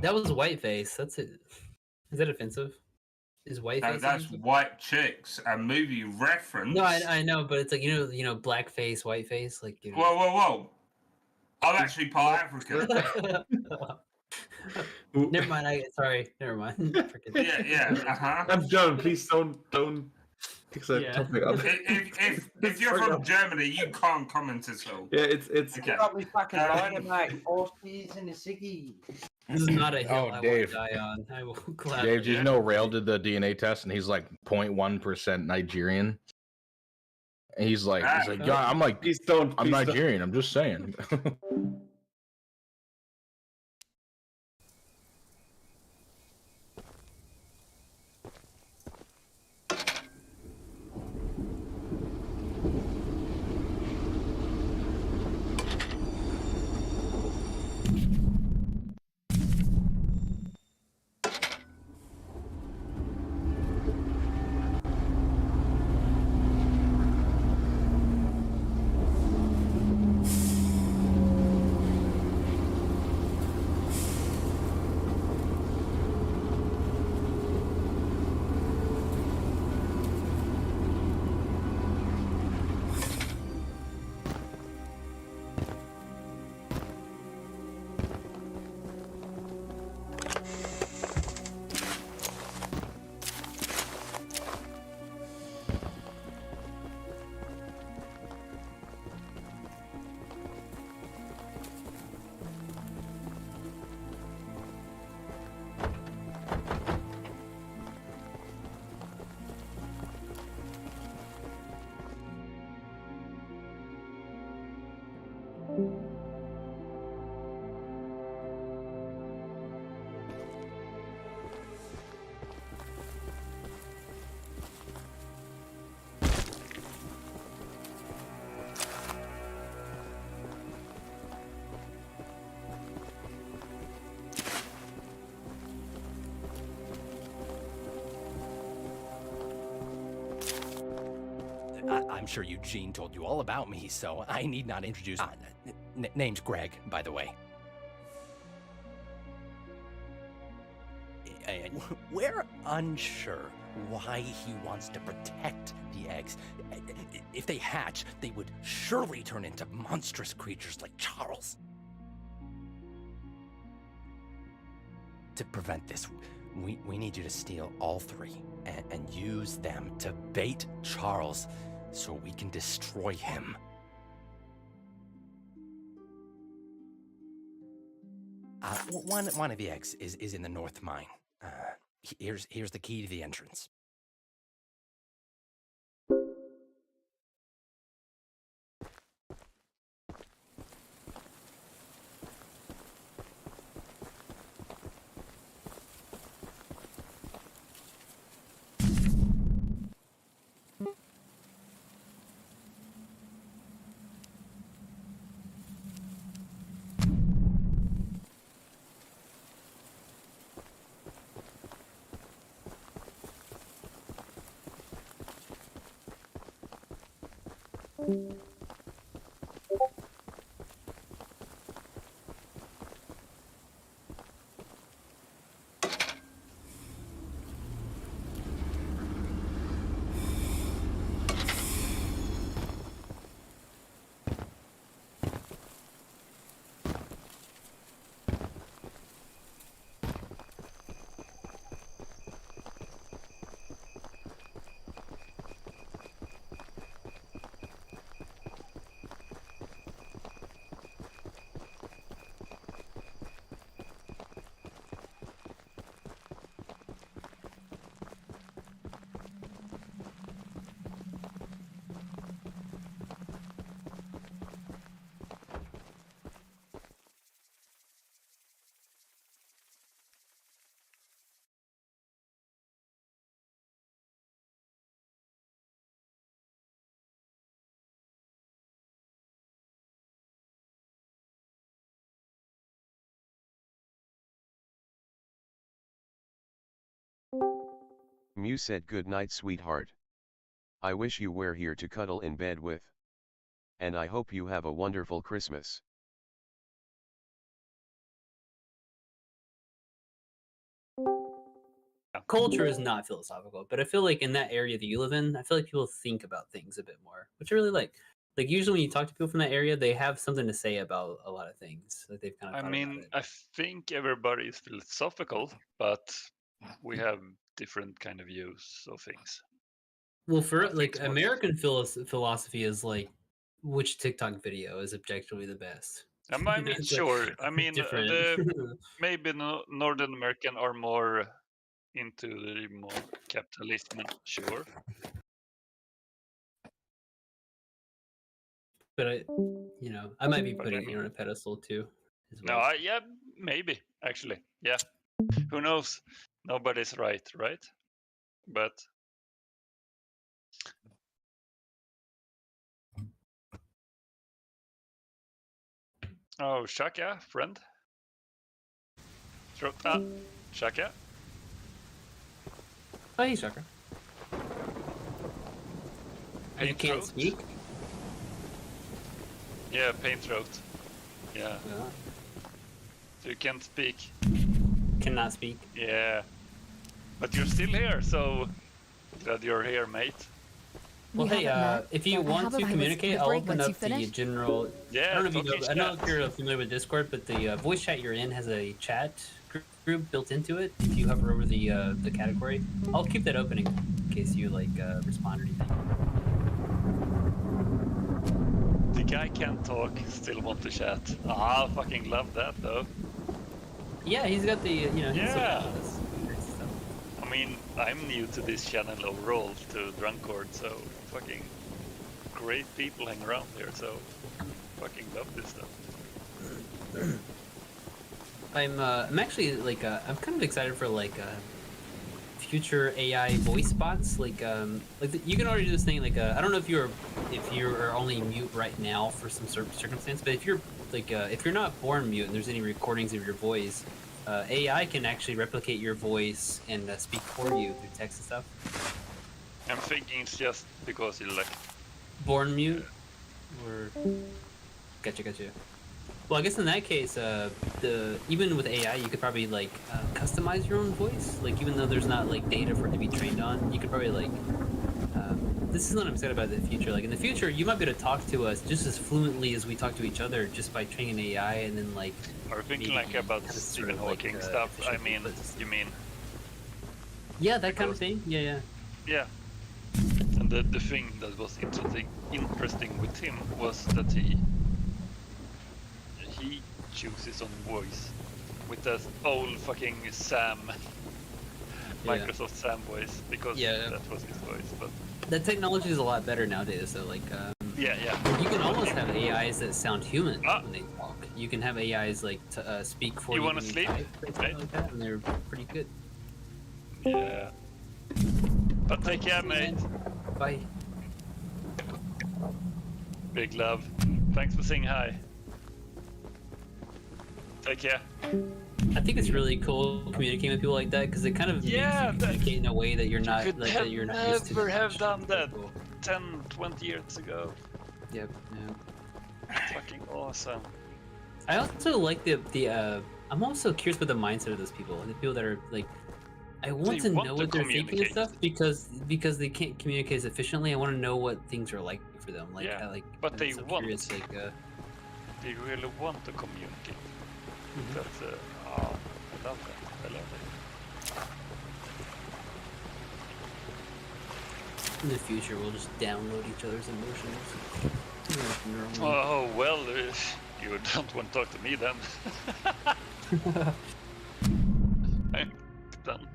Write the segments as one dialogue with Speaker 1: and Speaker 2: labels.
Speaker 1: That was whiteface. That's it. Is that offensive? Is whiteface
Speaker 2: That's
Speaker 1: offensive?
Speaker 2: White Chicks, a movie
Speaker 1: No, I
Speaker 2: reference.
Speaker 1: I know, but it's like blackface, whiteface, like
Speaker 2: Whoa, whoa, whoa! I'm actually part African.
Speaker 1: Never mind. Sorry. Never mind. Forget.
Speaker 2: Yeah, yeah,
Speaker 1: Forget.
Speaker 2: uh-huh.
Speaker 3: I'm done. Please don't fix that
Speaker 1: Yeah.
Speaker 3: topic up.
Speaker 2: If
Speaker 3: It's
Speaker 2: you're
Speaker 3: fucked
Speaker 2: from
Speaker 3: up.
Speaker 2: Germany, you can't comment at all.
Speaker 3: Yeah, it's
Speaker 2: Okay.
Speaker 4: Got me fucking lighter,
Speaker 2: Um,
Speaker 4: mate. 4 speeds and a ciggy.
Speaker 1: This is not a hill
Speaker 5: Oh,
Speaker 1: I want
Speaker 5: Dave.
Speaker 1: to die on. I will
Speaker 5: Dave,
Speaker 1: gladly.
Speaker 5: did you know Rail did the DNA test and he's like 0.1% Nigerian? And he's like, yeah, I'm like,
Speaker 3: please don't.
Speaker 5: I'm
Speaker 3: Please don't.
Speaker 5: Nigerian. I'm just saying.
Speaker 6: I'm sure Eugene told you all about me, so I need not introduce. Name's Greg, by the way. We're unsure why he wants to protect the eggs. If they hatch, they would surely turn into monstrous creatures like Charles. To prevent this, we need you to steal all three and use them to bait Charles so we can destroy him. One of the eggs is in the north mine. Here's the key to the entrance.
Speaker 7: Mew said good night sweetheart. I wish you were here to cuddle in bed with. And I hope you have a wonderful Christmas.
Speaker 1: culture is not philosophical, but I feel like in that area that you live in, I feel like people think about things a bit more, which I really like. Like usually when you talk to people from that area, they have something to say about a lot of things. Like they've kind of.
Speaker 8: I mean, I think everybody is philosophical, but we have different kind of views of things.
Speaker 1: Well, for
Speaker 8: I think
Speaker 1: like
Speaker 8: it's more-
Speaker 1: American philosophy is like which TikTok video is objectively the best.
Speaker 8: I mean,
Speaker 1: It's, like,
Speaker 8: sure. I mean,
Speaker 1: different.
Speaker 8: maybe Northern American are more into the more capitalism, sure.
Speaker 1: But I might be
Speaker 8: But I
Speaker 1: putting
Speaker 8: mean-
Speaker 1: you on a pedestal too. As
Speaker 8: No,
Speaker 1: well.
Speaker 8: yeah, maybe actually, yeah. Who knows? Nobody's right? But oh, Shaka, friend. Shaka.
Speaker 1: Oh, hey, Shaka. You
Speaker 8: Paint
Speaker 1: can't
Speaker 8: throat?
Speaker 1: speak.
Speaker 8: Yeah, pain throat. Yeah,
Speaker 1: Yeah.
Speaker 8: so you can't speak.
Speaker 1: Cannot speak.
Speaker 8: Yeah, but you're still here, so glad you're here, mate.
Speaker 1: Well,
Speaker 9: We
Speaker 1: hey,
Speaker 9: haven't met,
Speaker 1: if you
Speaker 9: but
Speaker 1: want
Speaker 9: how
Speaker 1: to
Speaker 9: about
Speaker 1: communicate, I'll
Speaker 9: break
Speaker 1: open
Speaker 9: once you
Speaker 1: up the
Speaker 9: finish?
Speaker 1: general.
Speaker 8: Yeah,
Speaker 1: I don't know if you
Speaker 8: talking
Speaker 1: know. I don't know
Speaker 8: chat.
Speaker 1: if you're familiar with Discord, but the voice chat you're in has a chat group built into it. If you hover over the category, I'll keep that open in case you respond or anything.
Speaker 8: The guy can't talk, still want to chat. Ah, fucking love that though.
Speaker 1: Yeah, he's got the he's
Speaker 8: Yeah.
Speaker 1: great stuff.
Speaker 8: I mean, I'm new to this channel overall, to Drunkord, so fucking great people hang around here, so fucking love this stuff.
Speaker 1: I'm actually I'm kind of excited for future AI voice bots. You can already do this thing. I don't know if you are only mute right now for some circumstance, but if you're if you're not born mute and there's any recordings of your voice, AI can actually replicate your voice and speak for you through text and stuff.
Speaker 8: I'm thinking it's just because you're like,
Speaker 1: Born mute, or gotcha. Well, I guess in that case, even with AI, you could probably customize your own voice. Even though there's not data for it to be trained on, you could probably this is what I'm excited about in the future. In the future, you might be able to talk to us just as fluently as we talk to each other, just by training AI, and then
Speaker 8: are thinking
Speaker 1: maybe
Speaker 8: about
Speaker 1: kind of
Speaker 8: Stephen
Speaker 1: sort of
Speaker 8: Hawking stuff. I
Speaker 1: efficiently,
Speaker 8: mean,
Speaker 1: but-
Speaker 8: you mean?
Speaker 1: yeah, that kind of thing. Yeah.
Speaker 8: Yeah. And the thing that was interesting with him was that he chooses his own voice with that old fucking Sam, Microsoft Sam voice, because
Speaker 1: Yeah.
Speaker 8: that was his voice. But
Speaker 1: The technology is a lot better nowadays. So
Speaker 8: yeah.
Speaker 1: you can almost have AIs that sound human
Speaker 8: Ah.
Speaker 1: when they talk. You can have AIs to speak for
Speaker 8: You
Speaker 1: you.
Speaker 8: wanna
Speaker 1: when
Speaker 8: sleep?
Speaker 1: type, and stuff
Speaker 8: Right.
Speaker 1: like that, and they're pretty good.
Speaker 8: Yeah. But take care, mate.
Speaker 1: Bye.
Speaker 8: Big love. Thanks for saying hi. Take care.
Speaker 1: I think it's really cool communicating with people like that because it kind of
Speaker 8: Yeah,
Speaker 1: makes you communicate in a way that you're not
Speaker 8: could
Speaker 1: that you're not used to.
Speaker 8: never
Speaker 1: that
Speaker 8: have
Speaker 1: much.
Speaker 8: done that.
Speaker 1: Cool.
Speaker 8: 10, 20 years ago.
Speaker 1: Yep. Yeah.
Speaker 8: Fucking awesome.
Speaker 1: I also like the. I'm also curious about the mindset of those people. The people that are I want
Speaker 8: They
Speaker 1: to
Speaker 8: want
Speaker 1: know
Speaker 8: to
Speaker 1: what they're thinking and
Speaker 8: communicate.
Speaker 1: stuff because they can't communicate as efficiently. I want to know what things are like for them.
Speaker 8: Yeah,
Speaker 1: how,
Speaker 8: but they
Speaker 1: I'm
Speaker 8: want.
Speaker 1: curious,
Speaker 8: They really want to communicate.
Speaker 1: Mhm.
Speaker 8: That's I love that. I love that.
Speaker 1: in the future we'll just download each other's emotions.
Speaker 8: Oh well, you don't want to talk to me then. I'm done.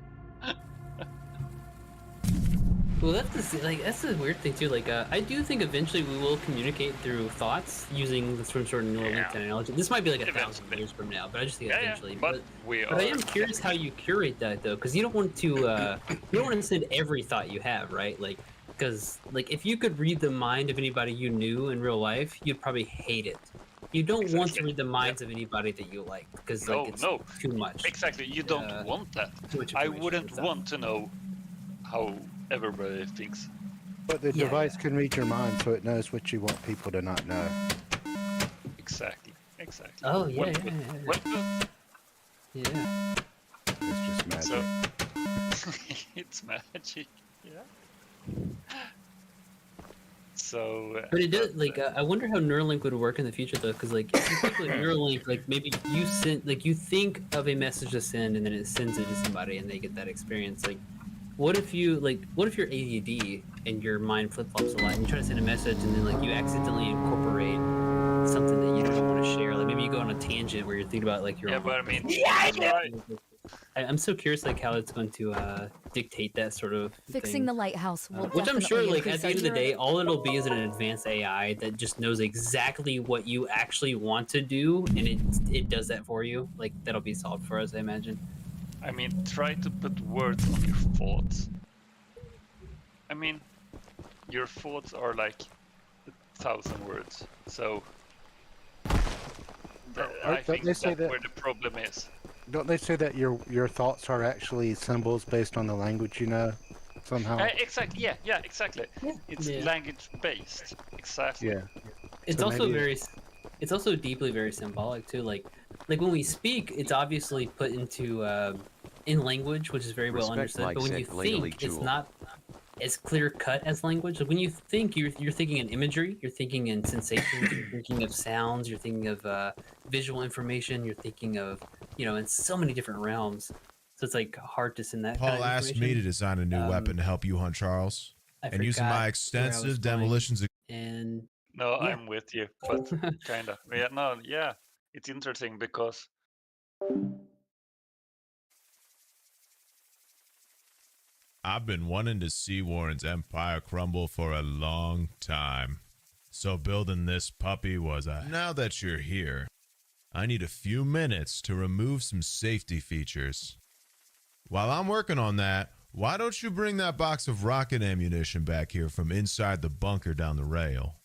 Speaker 1: Well, that's the weird thing too. I do think eventually we will communicate through thoughts using some sort of neural link
Speaker 8: Yeah.
Speaker 1: technology. This might be 1,000
Speaker 8: Eventually.
Speaker 1: years from now, but I just think
Speaker 8: Yeah,
Speaker 1: eventually.
Speaker 8: but we are.
Speaker 1: But I am curious how you curate that though, because you don't want to send every thought you have, right? Because if you could read the mind of anybody you knew in real life, you'd probably hate it. You don't want to
Speaker 8: Exactly.
Speaker 1: read the minds of anybody that you like, because
Speaker 8: No,
Speaker 1: it's
Speaker 8: no.
Speaker 1: too much.
Speaker 8: Exactly, you don't want that.
Speaker 1: Too much
Speaker 8: I
Speaker 1: information
Speaker 8: wouldn't
Speaker 1: and stuff.
Speaker 8: want to know how everybody thinks.
Speaker 4: But the
Speaker 1: Yeah,
Speaker 4: device can read your mind, so it knows what you want people to not know.
Speaker 8: Exactly.
Speaker 1: Oh yeah,
Speaker 8: Well
Speaker 1: yeah,
Speaker 8: put.
Speaker 1: yeah,
Speaker 8: Well put.
Speaker 1: yeah.
Speaker 4: It's just magic.
Speaker 8: So, It's magic. Yeah. So.
Speaker 1: But it does like I wonder how Neuralink would work in the future though, because like if you think like Neuralink, like maybe you send like you think of a message to send and then it sends it to somebody and they get that experience. Like, what if you're ADD and your mind flip flops a lot and you try to send a message and then like you accidentally incorporate something that you don't want to share? Like maybe you go on a tangent where you're thinking about like your
Speaker 8: Yeah,
Speaker 1: own.
Speaker 8: but I mean, right.
Speaker 1: I'm so curious like how it's going to dictate that sort of
Speaker 9: Fixing
Speaker 1: thing.
Speaker 9: the lighthouse will
Speaker 1: Which I'm sure,
Speaker 9: definitely
Speaker 1: like at
Speaker 9: increase
Speaker 1: the end of the
Speaker 9: our-
Speaker 1: day, all it'll be is an advanced AI that just knows exactly what you actually want to do, and it does that for you. Like that'll be solved for us, I imagine.
Speaker 8: I mean, try to put words on your thoughts. I mean, your thoughts are like 1,000 words, so I
Speaker 4: Don't
Speaker 8: think
Speaker 4: they say
Speaker 8: that's
Speaker 4: that-
Speaker 8: where the problem is.
Speaker 4: Don't they say that your thoughts are actually symbols based on the language you know somehow?
Speaker 8: Exactly. Yeah. Exactly. It's
Speaker 1: Yeah.
Speaker 8: language based. Exactly.
Speaker 4: Yeah.
Speaker 1: It's
Speaker 4: So
Speaker 1: also
Speaker 4: maybe-
Speaker 1: very, it's also deeply very symbolic too. Like when we speak, it's obviously put into in language, which is very well
Speaker 7: Respect
Speaker 1: understood.
Speaker 7: like
Speaker 1: But when
Speaker 7: said
Speaker 1: you
Speaker 7: Gladly
Speaker 1: think, it's
Speaker 7: Jewel.
Speaker 1: not as clear cut as language. Like when you think, you're thinking in imagery, you're thinking in sensations, you're thinking of sounds, you're thinking of visual information, you're thinking of in so many different realms. So it's like hard to send that.
Speaker 10: Paul
Speaker 1: kind of
Speaker 10: asked me to
Speaker 1: information.
Speaker 10: design a new weapon to help you hunt Charles.
Speaker 1: I
Speaker 10: And using
Speaker 1: forgot
Speaker 10: my
Speaker 1: where I was
Speaker 10: extensive
Speaker 1: going.
Speaker 10: demolitions
Speaker 1: And
Speaker 8: No,
Speaker 1: Yeah.
Speaker 8: I'm with you, but kind of. Yeah, no, yeah. It's interesting because
Speaker 10: I've been wanting to see Warren's empire crumble for a long time. So building this puppy was a... Now that you're here, I need a few minutes to remove some safety features. While I'm working on that, why don't you bring that box of rocket ammunition back here from inside the bunker down the rail?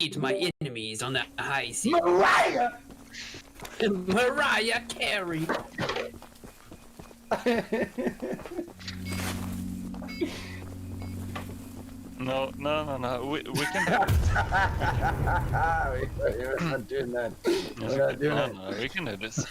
Speaker 1: defeat my enemies on the high sea.
Speaker 3: Mariah!
Speaker 1: Mariah Carey.
Speaker 8: No. We can.
Speaker 5: We're not doing that.
Speaker 8: We're
Speaker 5: not doing it.
Speaker 8: No, we can do this.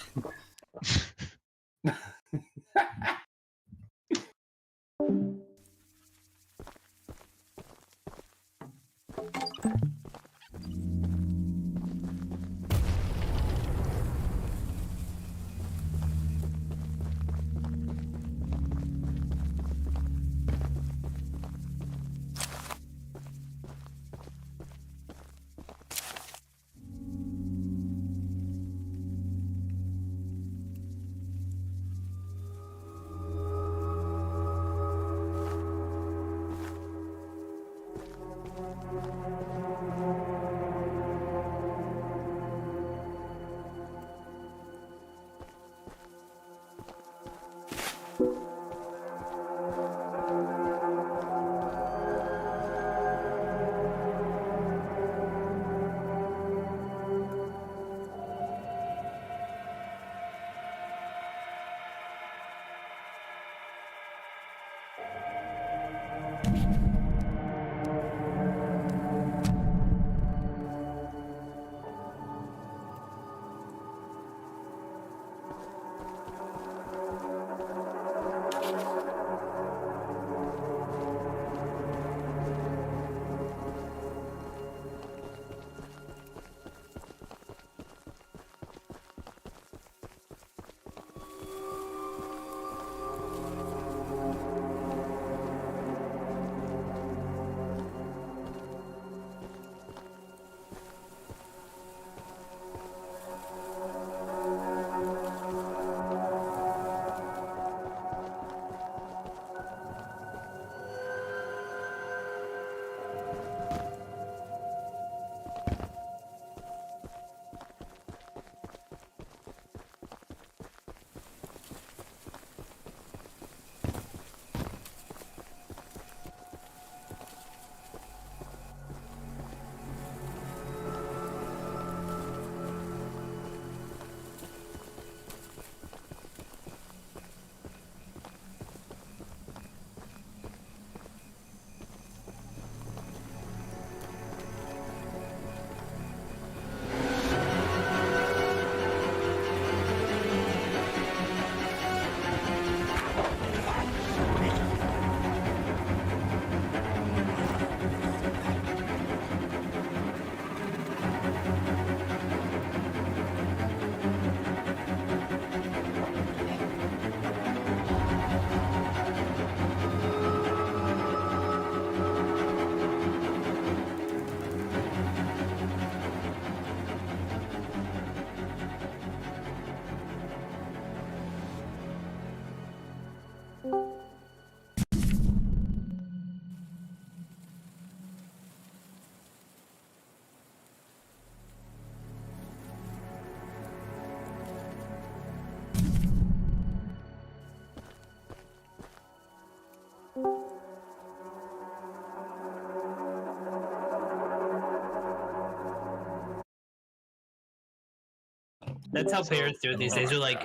Speaker 1: That's how parents do it these days. They're like,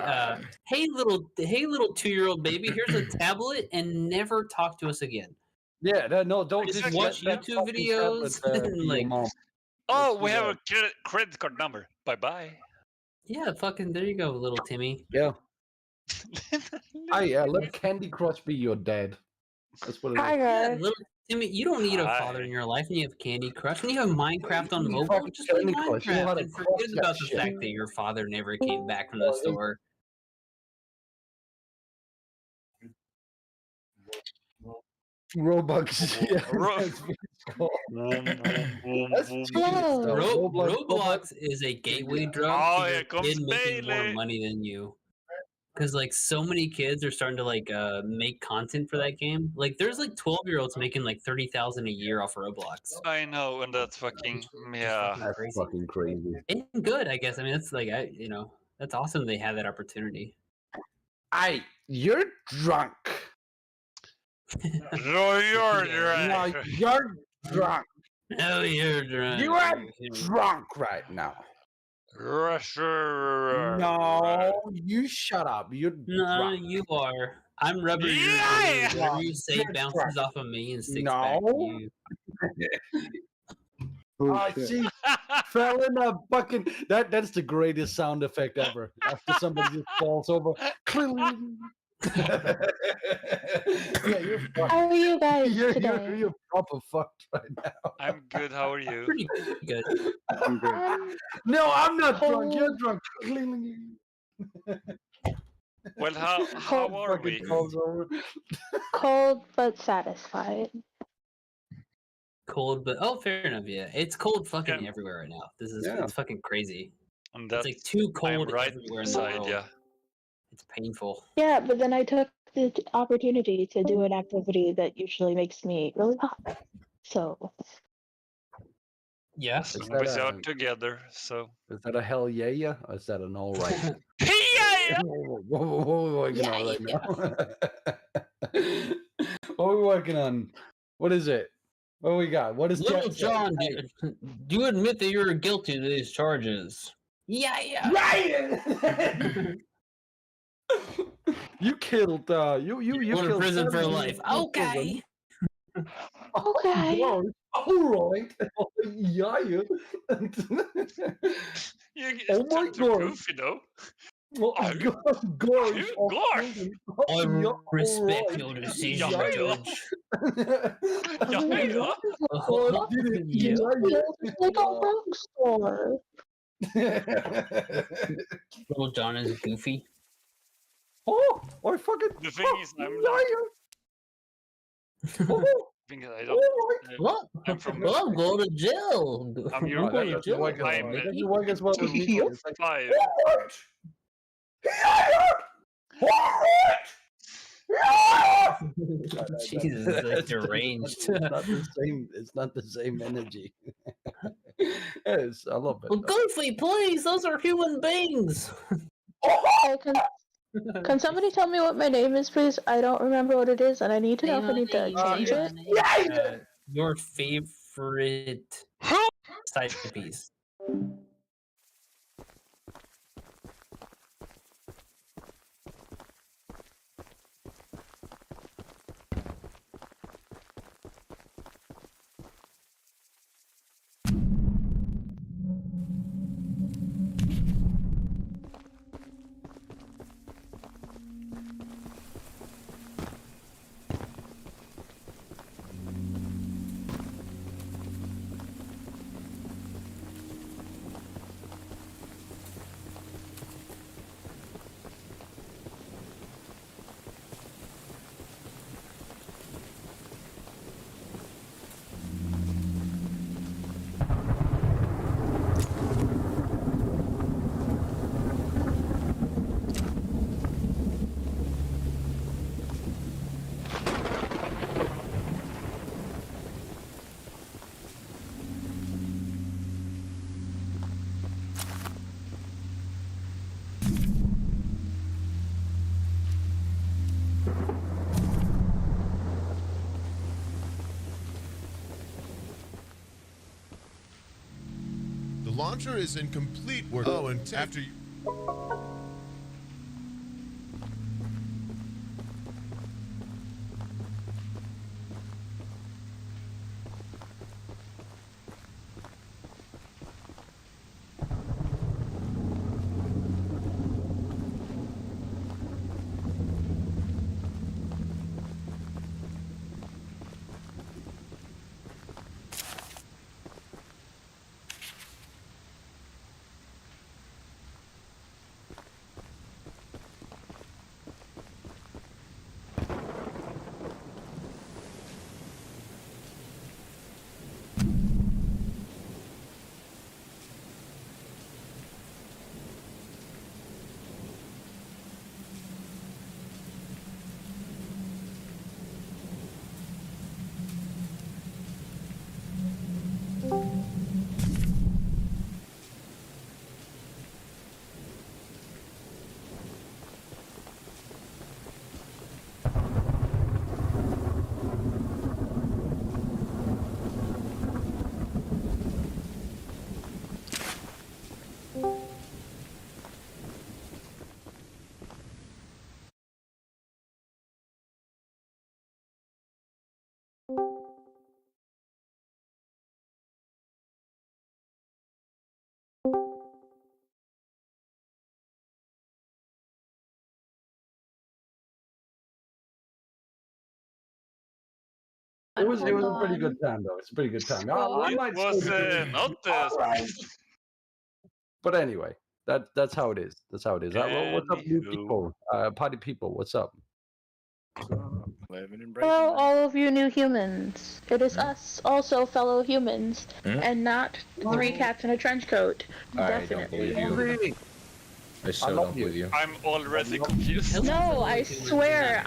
Speaker 1: hey little 2-year-old baby, here's a tablet and never talk to us again.
Speaker 5: Yeah, no, don't
Speaker 1: Just
Speaker 5: just
Speaker 1: watch
Speaker 5: let that
Speaker 1: YouTube
Speaker 5: fucking
Speaker 1: videos
Speaker 5: tablet,
Speaker 1: and,
Speaker 5: be your
Speaker 1: like-
Speaker 5: mom.
Speaker 8: Oh,
Speaker 5: Let's
Speaker 8: we
Speaker 5: do
Speaker 8: have
Speaker 5: that.
Speaker 8: a credit card number. Bye bye.
Speaker 1: Yeah, fucking there you go, little Timmy.
Speaker 5: Yeah. Let Candy Crush be your dad. That's what it is.
Speaker 9: Hi
Speaker 1: Yeah,
Speaker 9: guys.
Speaker 1: little Timmy, you don't need a
Speaker 8: Hi.
Speaker 1: father in your life, and you have Candy Crush, and you have Minecraft on
Speaker 5: You
Speaker 1: mobile.
Speaker 5: fucking
Speaker 1: Just play
Speaker 5: Candy Crush, you know how
Speaker 1: Minecraft
Speaker 5: to
Speaker 1: and
Speaker 5: crush
Speaker 1: forget
Speaker 5: that
Speaker 1: about the
Speaker 5: shit.
Speaker 1: fact that your father never came back from the store.
Speaker 5: Robux. Yeah,
Speaker 8: Ro-
Speaker 5: that's what it's called. That's cheating
Speaker 9: Hello.
Speaker 5: stuff.
Speaker 1: Roblox is a gateway drug
Speaker 8: Oh,
Speaker 1: to
Speaker 8: here
Speaker 1: your
Speaker 8: comes
Speaker 1: kid making more
Speaker 8: Bailey.
Speaker 1: money than you. Because like so many kids are starting to like make content for that game. Like there's like 12-year-olds making like 30,000 a year off Roblox.
Speaker 8: I know, and that's fucking
Speaker 1: Just
Speaker 8: yeah.
Speaker 1: fucking
Speaker 5: That's
Speaker 1: crazy.
Speaker 5: fucking crazy.
Speaker 1: And good, I guess. I mean, that's like that's awesome they had that opportunity.
Speaker 5: You're drunk.
Speaker 8: No, you're
Speaker 5: No,
Speaker 8: right.
Speaker 5: you're drunk.
Speaker 1: No, you're drunk.
Speaker 9: You are drunk right now. No, you shut up. You're
Speaker 1: No,
Speaker 9: drunk.
Speaker 1: you are. I'm rubber.
Speaker 8: Yeah!
Speaker 1: Whatever you say
Speaker 9: You're
Speaker 1: bounces
Speaker 9: drunk.
Speaker 1: off of me and sticks back to
Speaker 9: No.
Speaker 1: you.
Speaker 9: Oh, she fell in a fucking. That's the greatest sound effect ever. After somebody just falls over. Yeah, you're fucked.
Speaker 11: How are you guys today?
Speaker 9: You're proper fucked right now.
Speaker 8: I'm good. How are you?
Speaker 1: Pretty good.
Speaker 3: I'm good.
Speaker 9: No, I'm not drunk. You're drunk.
Speaker 8: Well, how are we?
Speaker 9: Fucking falls over.
Speaker 11: Cold but satisfied.
Speaker 1: Cold, but fair enough. Yeah, it's cold fucking
Speaker 8: Yeah.
Speaker 1: everywhere right now. This is
Speaker 9: Yeah.
Speaker 1: it's fucking crazy.
Speaker 8: And
Speaker 1: It's
Speaker 8: that's
Speaker 1: like too
Speaker 8: I'm
Speaker 1: cold
Speaker 8: right
Speaker 1: everywhere in the
Speaker 8: beside
Speaker 1: world.
Speaker 8: ya.
Speaker 1: It's painful.
Speaker 11: Yeah, but then I took the opportunity to do an activity that usually makes me really hot. So
Speaker 1: Yeah.
Speaker 9: Is
Speaker 8: We
Speaker 9: that,
Speaker 8: are together, so.
Speaker 9: is that a hell yeah, or is that an all right?
Speaker 8: Yeah!
Speaker 9: What are we working on right now? What are we working on? What is it? What do we got? What is
Speaker 1: Little
Speaker 9: Jet say?
Speaker 1: John, do you admit that you're guilty of these charges? Yeah.
Speaker 9: Right! You killed you
Speaker 1: You're going to
Speaker 9: killed
Speaker 1: prison for
Speaker 9: 7
Speaker 1: life.
Speaker 9: people.
Speaker 1: Okay.
Speaker 11: okay.
Speaker 9: All right. Yeah. Oh my
Speaker 8: turned to
Speaker 9: God.
Speaker 8: Goofy, though.
Speaker 9: Oh,
Speaker 8: Oh,
Speaker 9: gosh.
Speaker 8: gosh.
Speaker 1: I respect your decision,
Speaker 8: Yeah.
Speaker 1: Judge.
Speaker 8: Yeah.
Speaker 9: Oh, did it?
Speaker 1: Yeah.
Speaker 11: It's like a rock star.
Speaker 1: Little John is goofy.
Speaker 9: Oh, I fucking.
Speaker 8: The thing is, I'm
Speaker 9: liar. Oh,
Speaker 8: I don't.
Speaker 9: all right.
Speaker 1: What?
Speaker 8: I'm from.
Speaker 1: Well, go to jail.
Speaker 8: I'm your
Speaker 1: Go to
Speaker 8: mate.
Speaker 1: jail.
Speaker 9: Like
Speaker 8: I'm
Speaker 9: that's why I guess what was me. It's like,
Speaker 8: 5.
Speaker 1: Jesus, it's like deranged.
Speaker 9: It's not the same. It's not the same energy. Yes, I love it.
Speaker 1: Well, Goofy, please, those are human beings.
Speaker 11: Hey, can somebody tell me what my name is, please? I don't remember what it is, and I need to know if I need to change it.
Speaker 1: Your favorite side piece.
Speaker 10: The launcher is in complete work. Oh, and after you.
Speaker 9: It was a pretty good time though. It's a pretty good time. I
Speaker 8: It
Speaker 9: might
Speaker 8: was
Speaker 9: say-
Speaker 8: not the.
Speaker 9: But anyway, that's how it is. That's how it is. What's up, new
Speaker 8: Anywho.
Speaker 9: people? Party people, what's up?
Speaker 12: Living and breathing.
Speaker 11: Hello, all of you new humans. It is us, also fellow humans, and not 3 cats in a trench coat.
Speaker 5: I don't believe you. I so don't believe you.
Speaker 8: I'm already confused.
Speaker 11: No, I swear,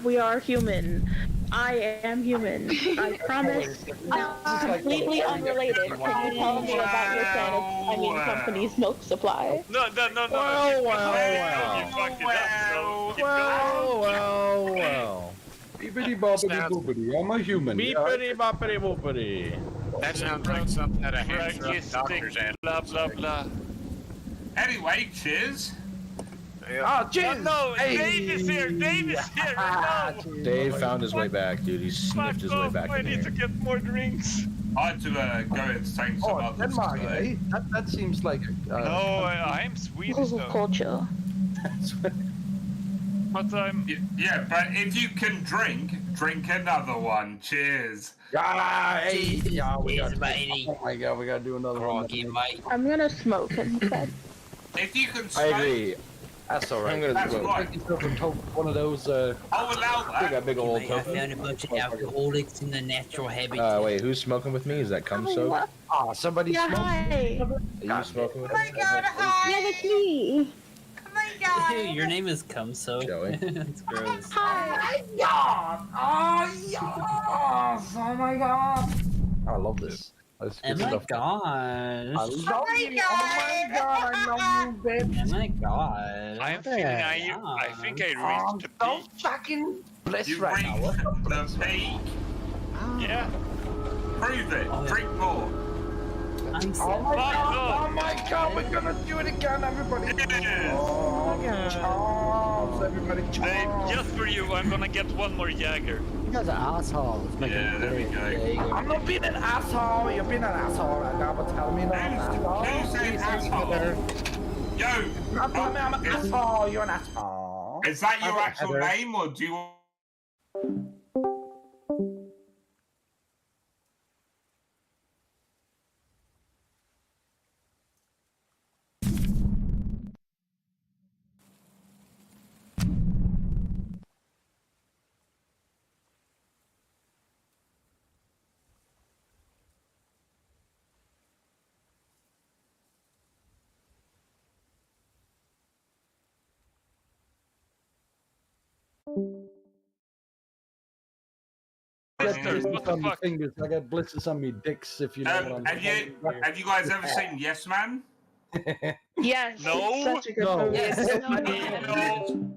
Speaker 11: we are human. I am human. I promise. Completely unrelated. Can you tell me about your company's milk supply?
Speaker 8: No.
Speaker 5: Well.
Speaker 8: You fucked it up, so keep going.
Speaker 5: Well.
Speaker 9: Beepity boppity boopity. I'm a human.
Speaker 5: Beepity boppity boopity.
Speaker 12: That sounds like something that a hamster doctor's
Speaker 8: Fragistic, blah blah blah.
Speaker 2: Anyway, cheers.
Speaker 9: Ah, cheers!
Speaker 8: No, Dave is here. Dave is here. No.
Speaker 5: Dave found his way back, dude. He sniffed his way
Speaker 8: Fuck
Speaker 5: back
Speaker 8: off! I
Speaker 5: in
Speaker 8: need to
Speaker 5: here.
Speaker 8: get more drinks.
Speaker 2: I had to go entertain some others
Speaker 9: Denmark,
Speaker 2: today.
Speaker 9: eh? That seems like.
Speaker 8: No, I'm Swedish though.
Speaker 11: Culture.
Speaker 8: But I'm.
Speaker 2: Yeah, but if you can drink another one. Cheers.
Speaker 9: Hey, yeah, we got.
Speaker 1: Cheers, matey.
Speaker 9: Oh my god, we gotta do another one.
Speaker 1: Groggy, mate.
Speaker 11: I'm gonna smoke instead.
Speaker 2: If you can
Speaker 5: I
Speaker 2: smoke,
Speaker 5: agree.
Speaker 9: That's alright.
Speaker 5: I'm gonna
Speaker 2: that's
Speaker 5: smoke.
Speaker 2: right.
Speaker 9: Take yourself and toke one of those.
Speaker 2: I'll allow
Speaker 5: I
Speaker 2: that.
Speaker 5: got big old
Speaker 1: Mate, I
Speaker 5: token.
Speaker 1: found a bunch of alcoholics in the natural habitat.
Speaker 5: Wait, who's smoking with me? Is that cum soak?
Speaker 9: Ah, somebody
Speaker 11: Yeah,
Speaker 9: smoked.
Speaker 11: hi.
Speaker 5: Are you smoking with me?
Speaker 11: Yeah, that's me.
Speaker 1: Ew, your name is Cum So.
Speaker 5: Joey.
Speaker 1: That's gross.
Speaker 11: Hi.
Speaker 9: I love this. That's
Speaker 1: Oh
Speaker 9: good
Speaker 1: my
Speaker 9: stuff.
Speaker 1: gosh.
Speaker 9: I love you. Oh my god, I love you, bitch.
Speaker 1: Oh my god.
Speaker 8: I'm feeling I think I reached the
Speaker 9: so
Speaker 8: peak.
Speaker 9: fucking blessed
Speaker 2: You
Speaker 9: right now. What
Speaker 2: reached
Speaker 9: the
Speaker 2: the peak.
Speaker 8: Yeah.
Speaker 2: Prove it.
Speaker 1: Oh, yeah.
Speaker 2: Drink more.
Speaker 1: I'm so
Speaker 9: Oh my
Speaker 8: Fuck
Speaker 9: god,
Speaker 8: off.
Speaker 9: oh my god, we're gonna do it again, everybody.
Speaker 2: Yes.
Speaker 9: Oh, Charles, everybody,
Speaker 8: Dave,
Speaker 9: Charles.
Speaker 8: just for you, I'm gonna get one more Jagger.
Speaker 4: You guys are assholes.
Speaker 2: Yeah, there we go.
Speaker 9: I'm not being an asshole, you're being an asshole right now, but tell me not an asshole.
Speaker 2: Who said asshole? Yo,
Speaker 9: Not tell me I'm an asshole, you're an asshole.
Speaker 2: is that your
Speaker 4: Heather,
Speaker 2: actual
Speaker 4: Heather.
Speaker 2: name, or do you?
Speaker 9: Blisters
Speaker 8: What the
Speaker 9: on my
Speaker 8: fuck?
Speaker 9: fingers, I got blisters on me dicks, if you know what I'm
Speaker 2: Have
Speaker 9: saying.
Speaker 2: you guys ever seen Yes Man?
Speaker 11: Yes.
Speaker 8: No.
Speaker 11: It's such a good
Speaker 9: No.
Speaker 11: movie.
Speaker 1: Yes.
Speaker 8: No.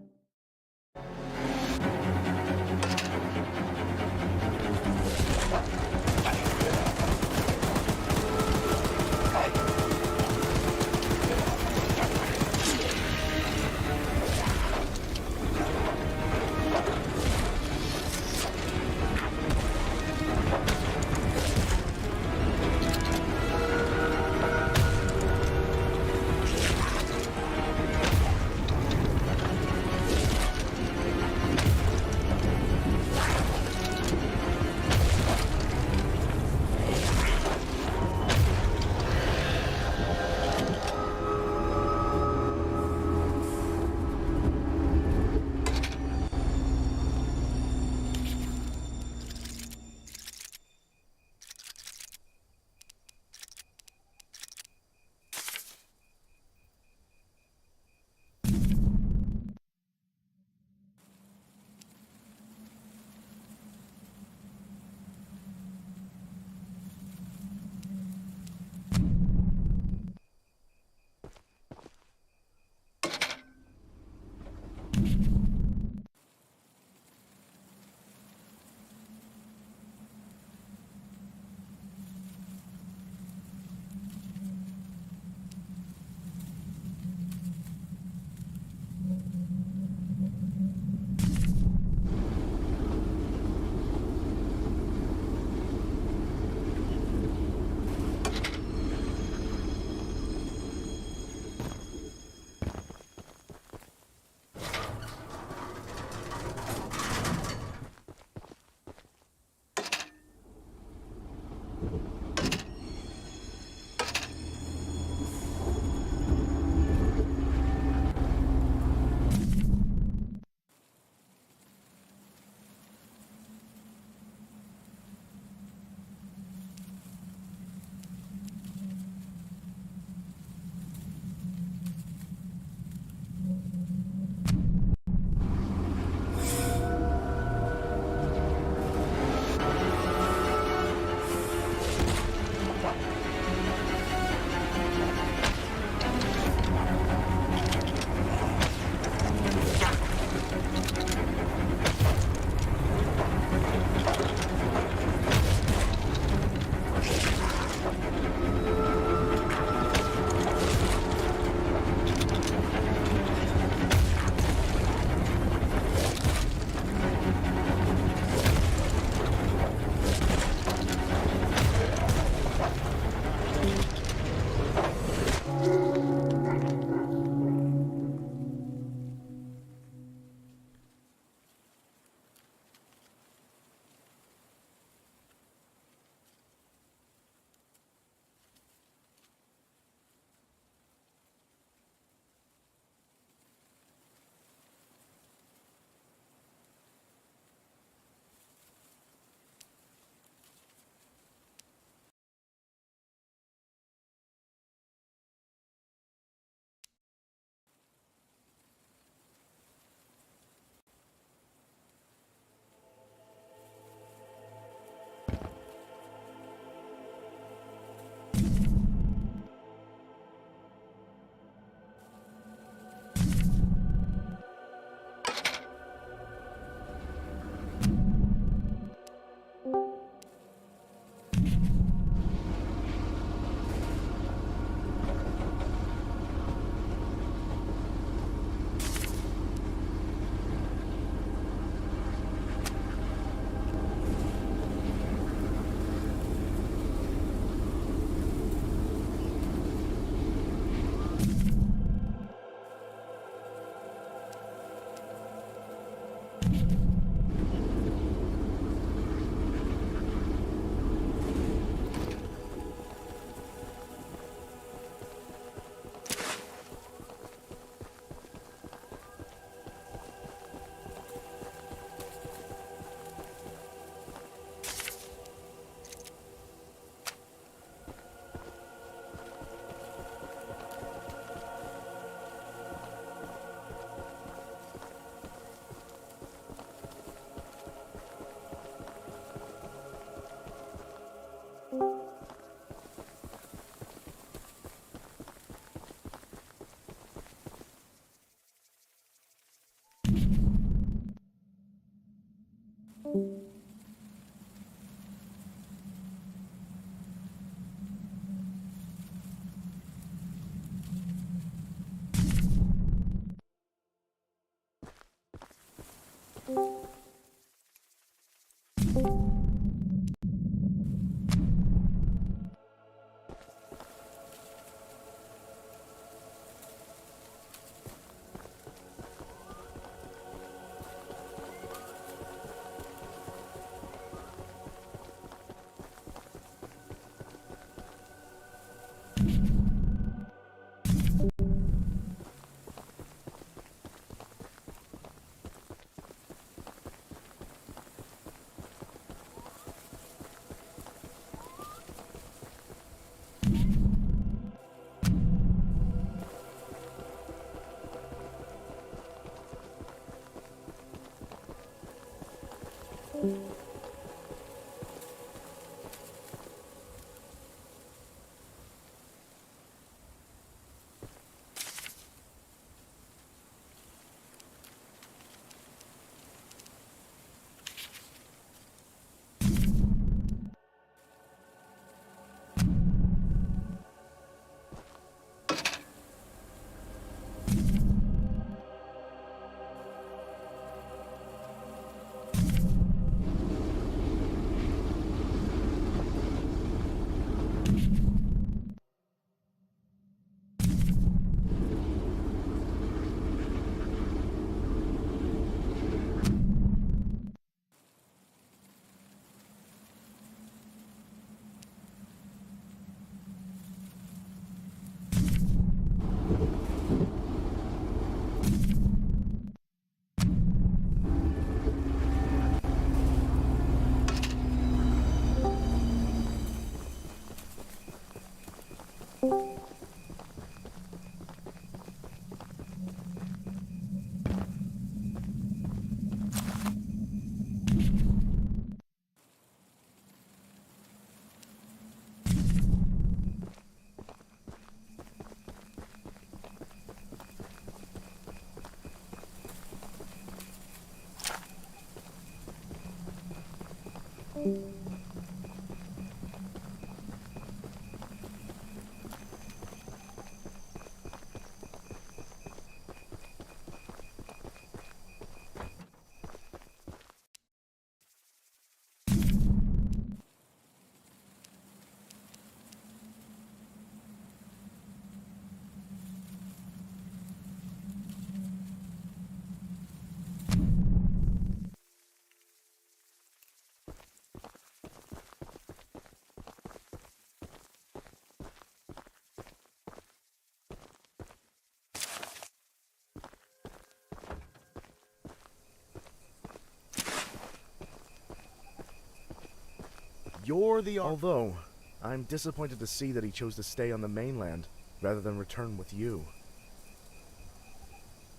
Speaker 13: You're the... Although, I'm disappointed to see that he chose to stay on the mainland, rather than return with you.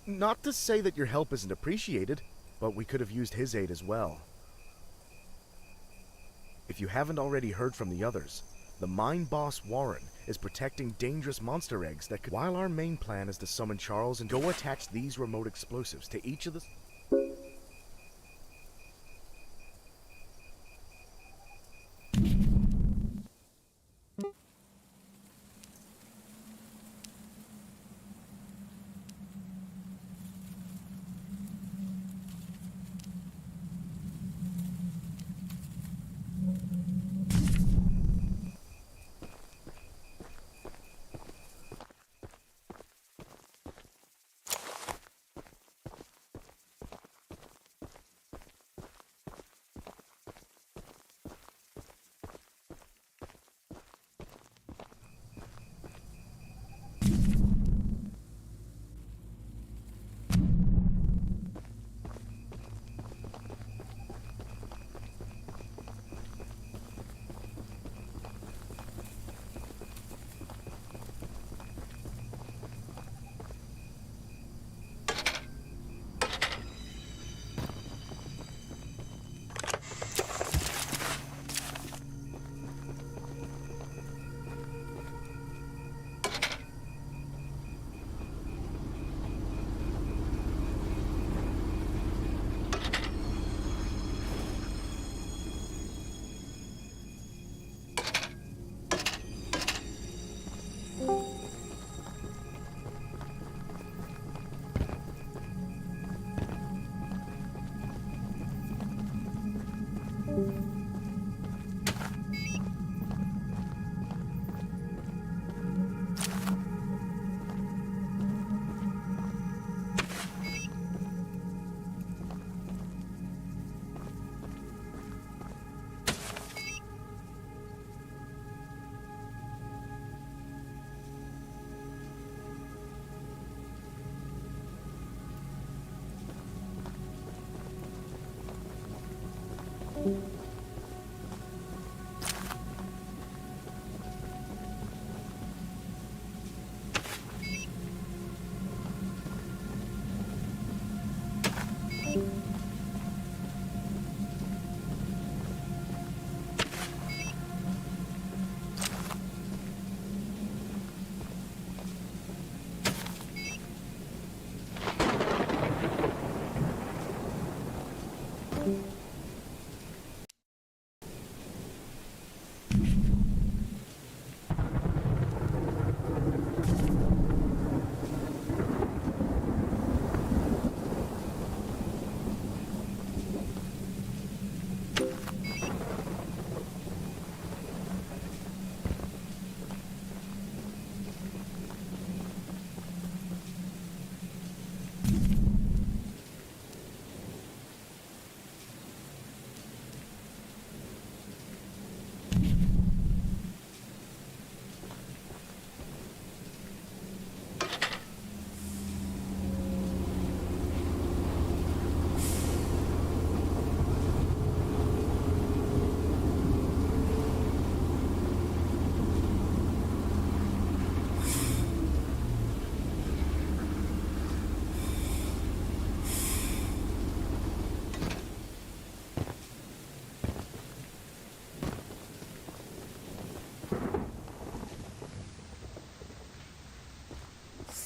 Speaker 13: Not to say that your help isn't appreciated, but we could have used his aid as well. If you haven't already heard from the others, the mine boss Warren is protecting dangerous monster eggs that could... While our main plan is to summon Charles and go attach these remote explosives to each of the...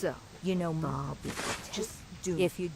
Speaker 14: So, you know, Mob, just do if you...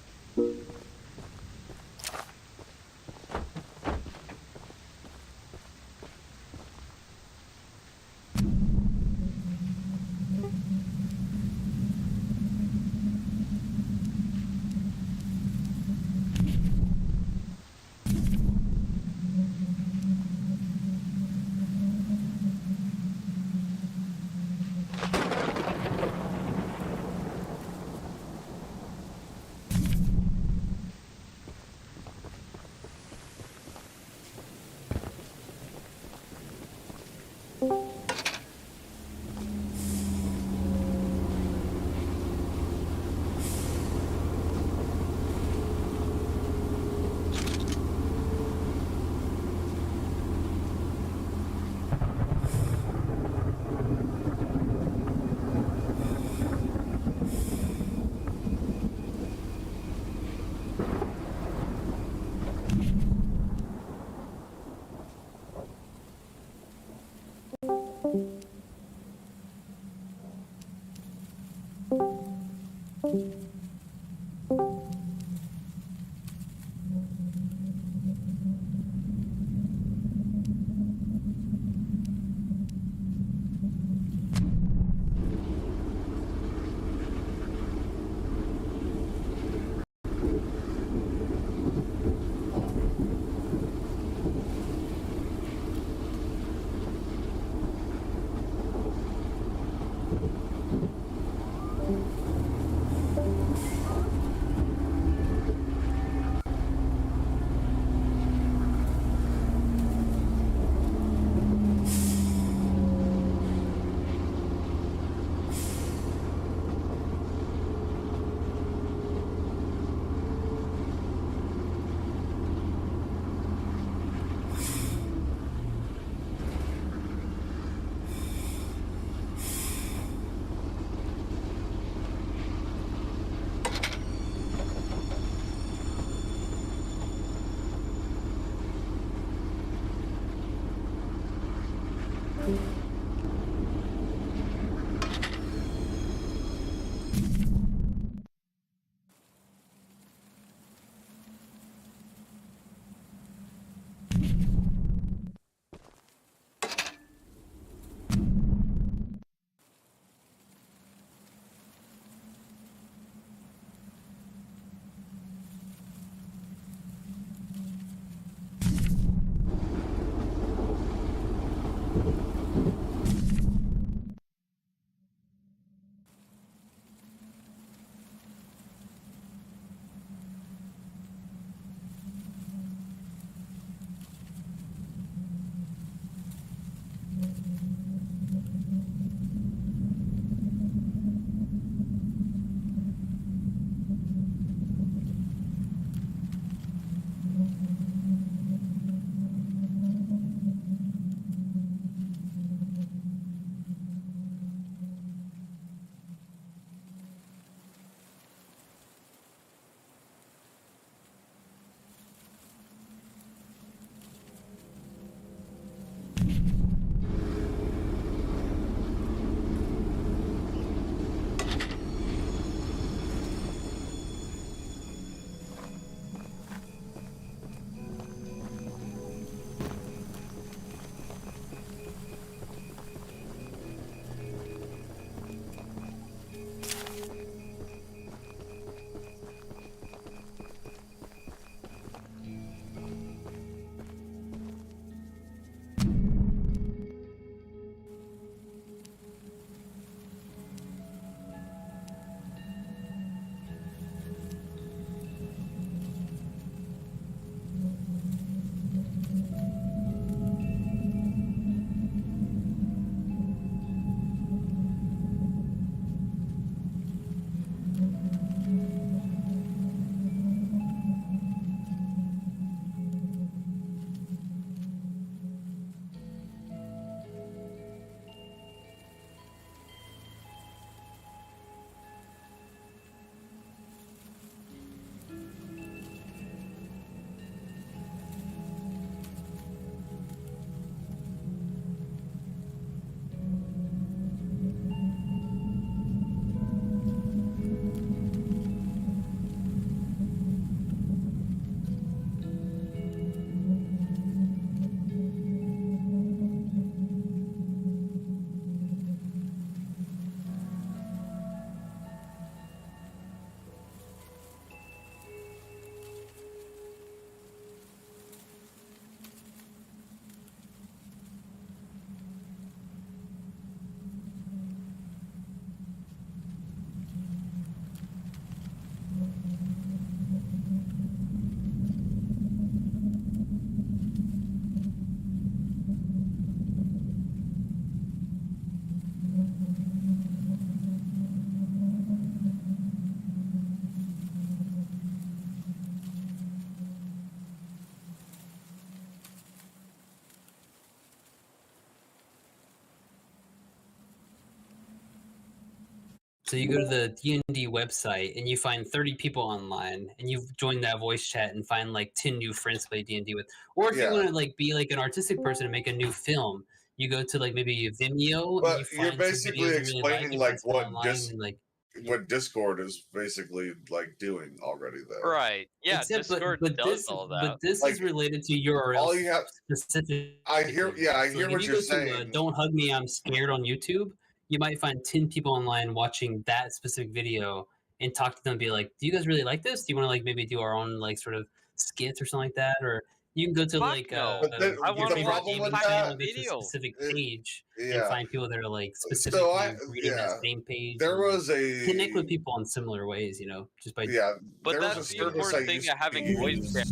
Speaker 1: So you go to the D&D website and you find 30 people online, and you've joined that voice chat and find like 10 new friends to play D&D with. Or if you want to like be like an artistic person and make a new film, you go to like maybe Vimeo.
Speaker 15: But
Speaker 1: and you
Speaker 15: you're
Speaker 1: find
Speaker 15: basically
Speaker 1: some videos you really
Speaker 15: explaining
Speaker 1: like
Speaker 15: like what
Speaker 1: and, like
Speaker 15: what Discord is basically like doing already though.
Speaker 8: Right. Yeah,
Speaker 1: Except,
Speaker 8: Discord
Speaker 1: but
Speaker 8: does
Speaker 1: this,
Speaker 8: all that.
Speaker 1: But this
Speaker 15: Like,
Speaker 1: is related to URL
Speaker 15: all you have-
Speaker 1: specific.
Speaker 15: I hear
Speaker 1: So
Speaker 15: what
Speaker 1: if you
Speaker 15: you're
Speaker 1: go
Speaker 15: saying.
Speaker 1: to Don't Hug Me, I'm Scared on YouTube, you might find 10 people online watching that specific video and talk to them and be like, do you guys really like this? Do you want to like maybe do our own like sort of skits or something like that? Or you can go to like
Speaker 15: But then-
Speaker 8: I want to
Speaker 15: the
Speaker 8: watch
Speaker 15: problem with
Speaker 8: channel
Speaker 15: that-
Speaker 8: videos.
Speaker 1: specific page and
Speaker 15: yeah.
Speaker 1: find people that are like specifically reading that same page.
Speaker 15: There
Speaker 1: and,
Speaker 15: was a
Speaker 1: connect with people in similar ways, you know, just by
Speaker 15: yeah.
Speaker 8: But
Speaker 15: there
Speaker 8: that's
Speaker 15: was a
Speaker 8: the
Speaker 15: service
Speaker 8: important
Speaker 15: I
Speaker 8: thing
Speaker 15: used
Speaker 8: of having
Speaker 15: to
Speaker 8: voice
Speaker 15: use
Speaker 8: chat.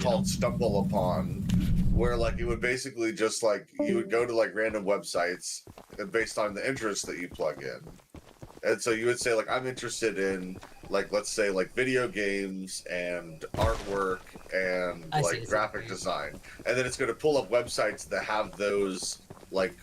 Speaker 15: called Stumble Upon, where like it would basically just like you would go to like random websites based on the interests that you plug in, and so you would say like I'm interested in like let's say like video games and artwork and
Speaker 1: I see,
Speaker 15: like
Speaker 1: I see.
Speaker 15: graphic design, and then it's going to pull up websites that have those like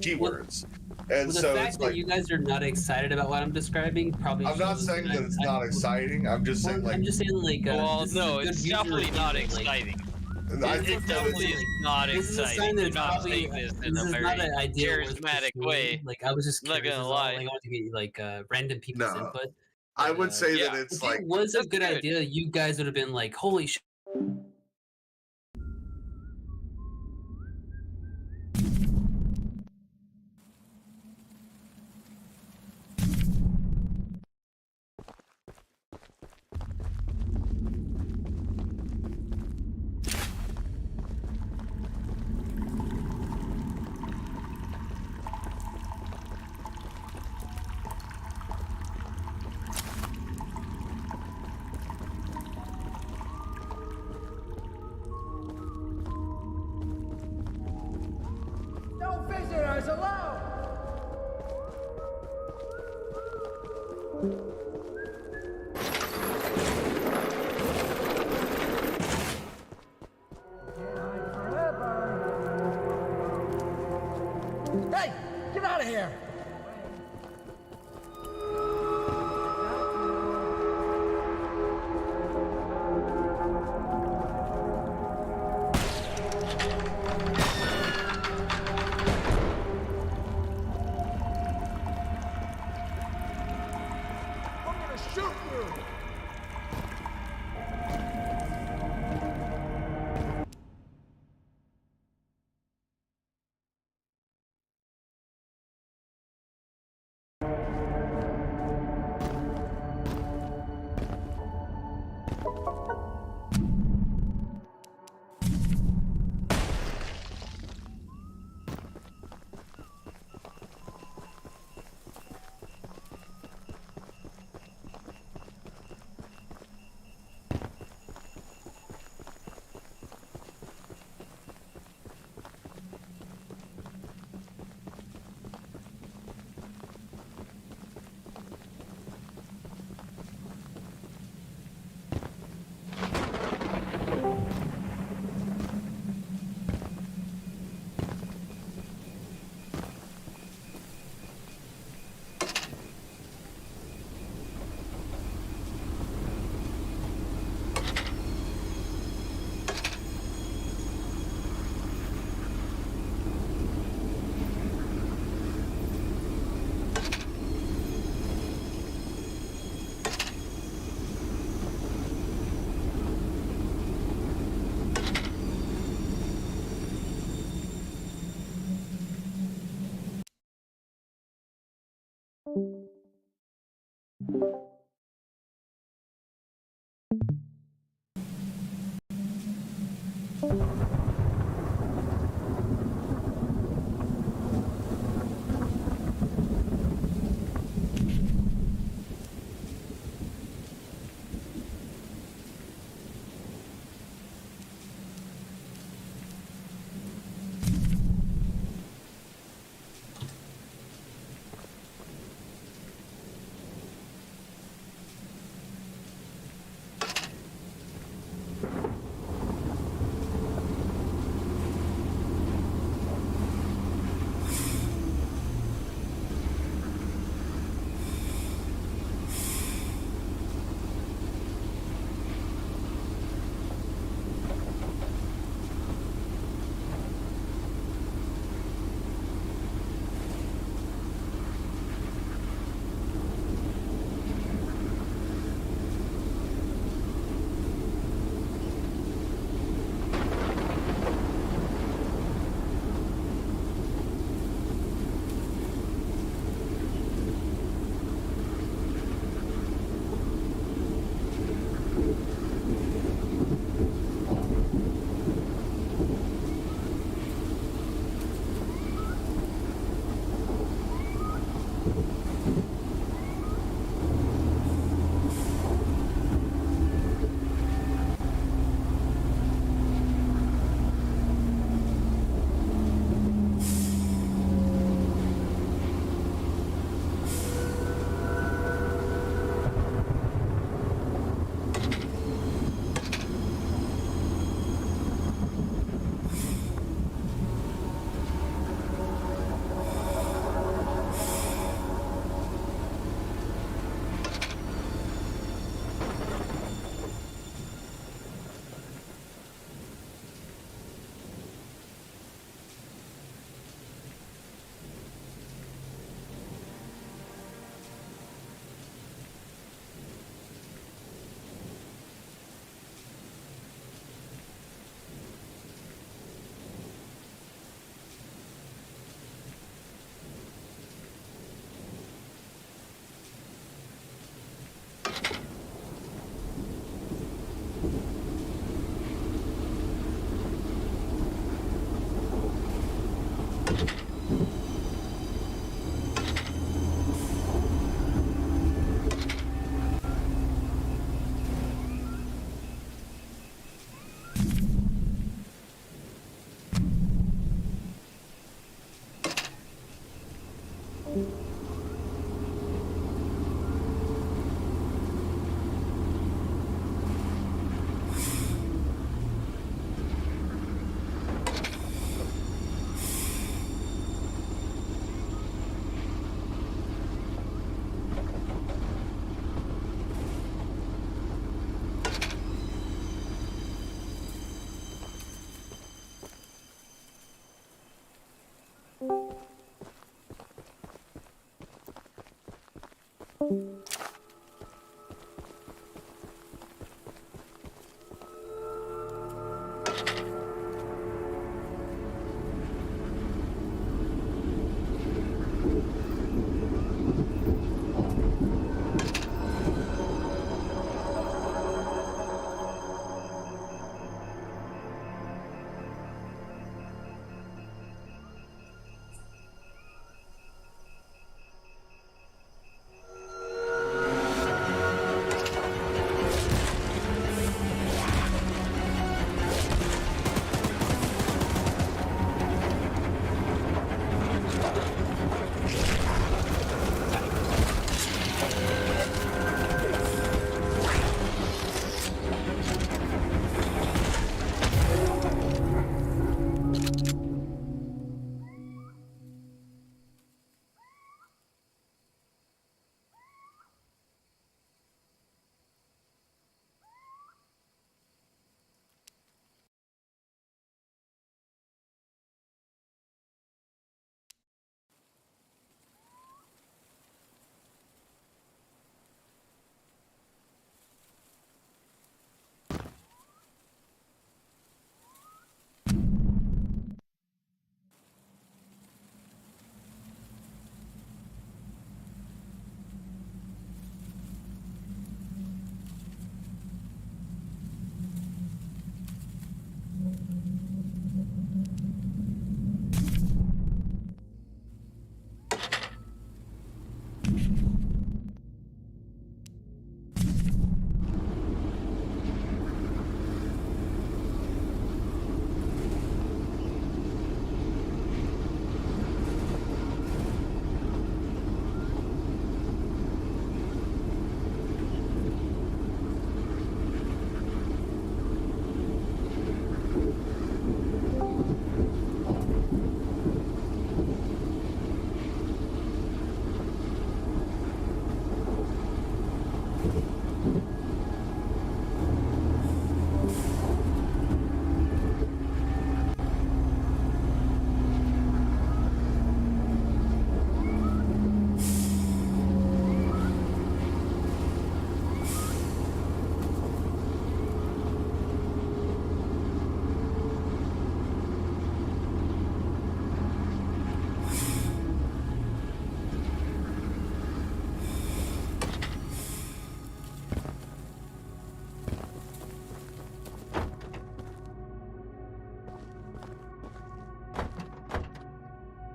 Speaker 15: keywords. And
Speaker 1: Well, the
Speaker 15: so
Speaker 1: fact
Speaker 15: it's
Speaker 1: that
Speaker 15: like
Speaker 1: you guys are not excited about what I'm describing probably.
Speaker 15: I'm not
Speaker 1: shows
Speaker 15: saying that it's not exciting. I'm just saying like
Speaker 1: I'm just saying like.
Speaker 8: Well,
Speaker 1: this is
Speaker 8: no,
Speaker 1: a good
Speaker 8: it's
Speaker 1: user
Speaker 8: definitely not
Speaker 1: example, like,
Speaker 8: exciting.
Speaker 15: I
Speaker 16: It
Speaker 15: think that
Speaker 16: definitely
Speaker 15: it's,
Speaker 16: is not
Speaker 1: This is a sign
Speaker 16: exciting.
Speaker 1: that
Speaker 16: You're
Speaker 1: it's
Speaker 16: not
Speaker 1: probably
Speaker 16: saying this in
Speaker 1: this
Speaker 16: a
Speaker 1: is
Speaker 16: very
Speaker 1: not an idea worth
Speaker 16: charismatic
Speaker 1: pursuing.
Speaker 16: way.
Speaker 1: Like I was just
Speaker 16: I'm not
Speaker 1: curious.
Speaker 16: gonna
Speaker 1: As all.
Speaker 16: lie.
Speaker 1: Like I want to get like random people's
Speaker 15: No.
Speaker 1: input.
Speaker 15: I
Speaker 1: But,
Speaker 15: would say that
Speaker 16: yeah.
Speaker 15: it's
Speaker 1: if
Speaker 15: like
Speaker 1: it was a
Speaker 16: That's
Speaker 1: good
Speaker 16: good.
Speaker 1: idea, you guys would have been like, "Holy shit!"
Speaker 17: No visitors allowed! Hey, get out of here! I'm gonna shoot you!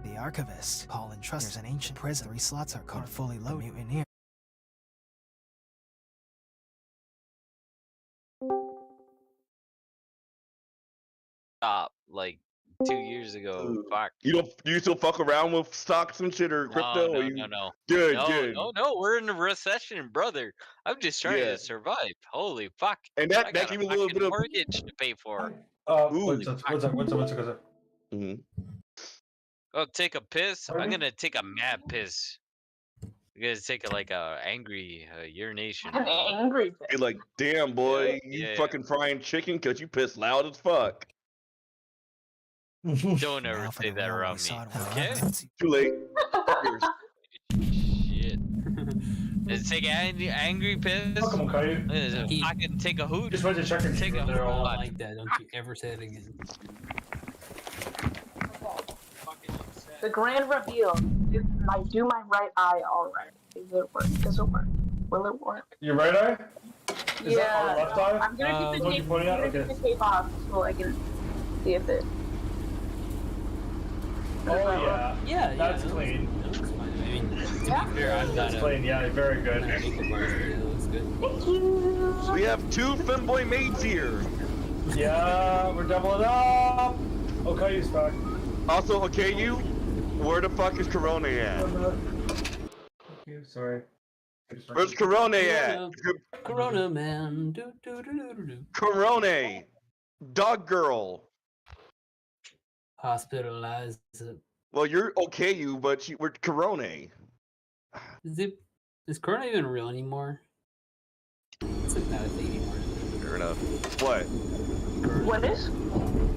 Speaker 16: The Archivist. Paul and Trust. There's an ancient prison. 3 slots are called fully loaded. Mutineer.
Speaker 18: Stop, like 2 years ago. Fuck.
Speaker 5: Do you still fuck around with stocks and shit or crypto?
Speaker 18: No,
Speaker 5: or you...
Speaker 18: no.
Speaker 5: Good,
Speaker 18: no,
Speaker 5: good.
Speaker 18: No, we're in a recession, brother. I'm just trying
Speaker 5: Yeah.
Speaker 18: to survive. Holy fuck.
Speaker 5: And
Speaker 18: I
Speaker 5: that
Speaker 18: got
Speaker 5: give
Speaker 18: a
Speaker 5: you a little
Speaker 18: fucking
Speaker 5: bit of
Speaker 18: mortgage to pay for.
Speaker 5: What's
Speaker 18: fuck.
Speaker 9: up?
Speaker 5: Mm-hmm.
Speaker 18: Oh, take a piss? I'm gonna take a mad piss. I'm gonna take a angry urination.
Speaker 11: An angry
Speaker 5: Be like, damn boy, you
Speaker 18: yeah.
Speaker 5: fucking frying chicken because you piss loud as fuck.
Speaker 18: Don't ever say that around me. Okay?
Speaker 5: Too late.
Speaker 18: Shit. Let's take an angry piss. Fucking take a hoot.
Speaker 1: Just went to check and
Speaker 18: take a
Speaker 1: they're all
Speaker 18: hoot.
Speaker 1: like that. Don't you ever say it again.
Speaker 11: The grand reveal. Do my right eye all right? Does it work? Does it work? Will it work?
Speaker 9: Your right eye? Is that our left eye?
Speaker 11: I'm gonna keep the
Speaker 9: what
Speaker 11: tape.
Speaker 9: you pointing at?
Speaker 11: I'm gonna keep the tape off so I can see if it.
Speaker 19: yeah.
Speaker 1: Yeah,
Speaker 19: That's
Speaker 1: it
Speaker 19: clean.
Speaker 1: Looks fine. I mean, to be fair, I'm not
Speaker 19: That's clean. Yeah, very good.
Speaker 1: It looks good.
Speaker 20: Thank you.
Speaker 21: We have 2 femboy maids here.
Speaker 19: Yeah, we're doubling up. Okay, you back.
Speaker 21: Also, okay, you. Where the fuck is Corona at?
Speaker 19: Sorry.
Speaker 21: Where's Corona at?
Speaker 1: Corona man. Do, do, do, do, do, do.
Speaker 21: Corona. Dog girl.
Speaker 1: Hospitalized.
Speaker 21: Well, you're okay, you, but we're Corona.
Speaker 1: Is Corona even real anymore? It's like not a thing anymore.
Speaker 21: Fair enough. What?
Speaker 11: What is?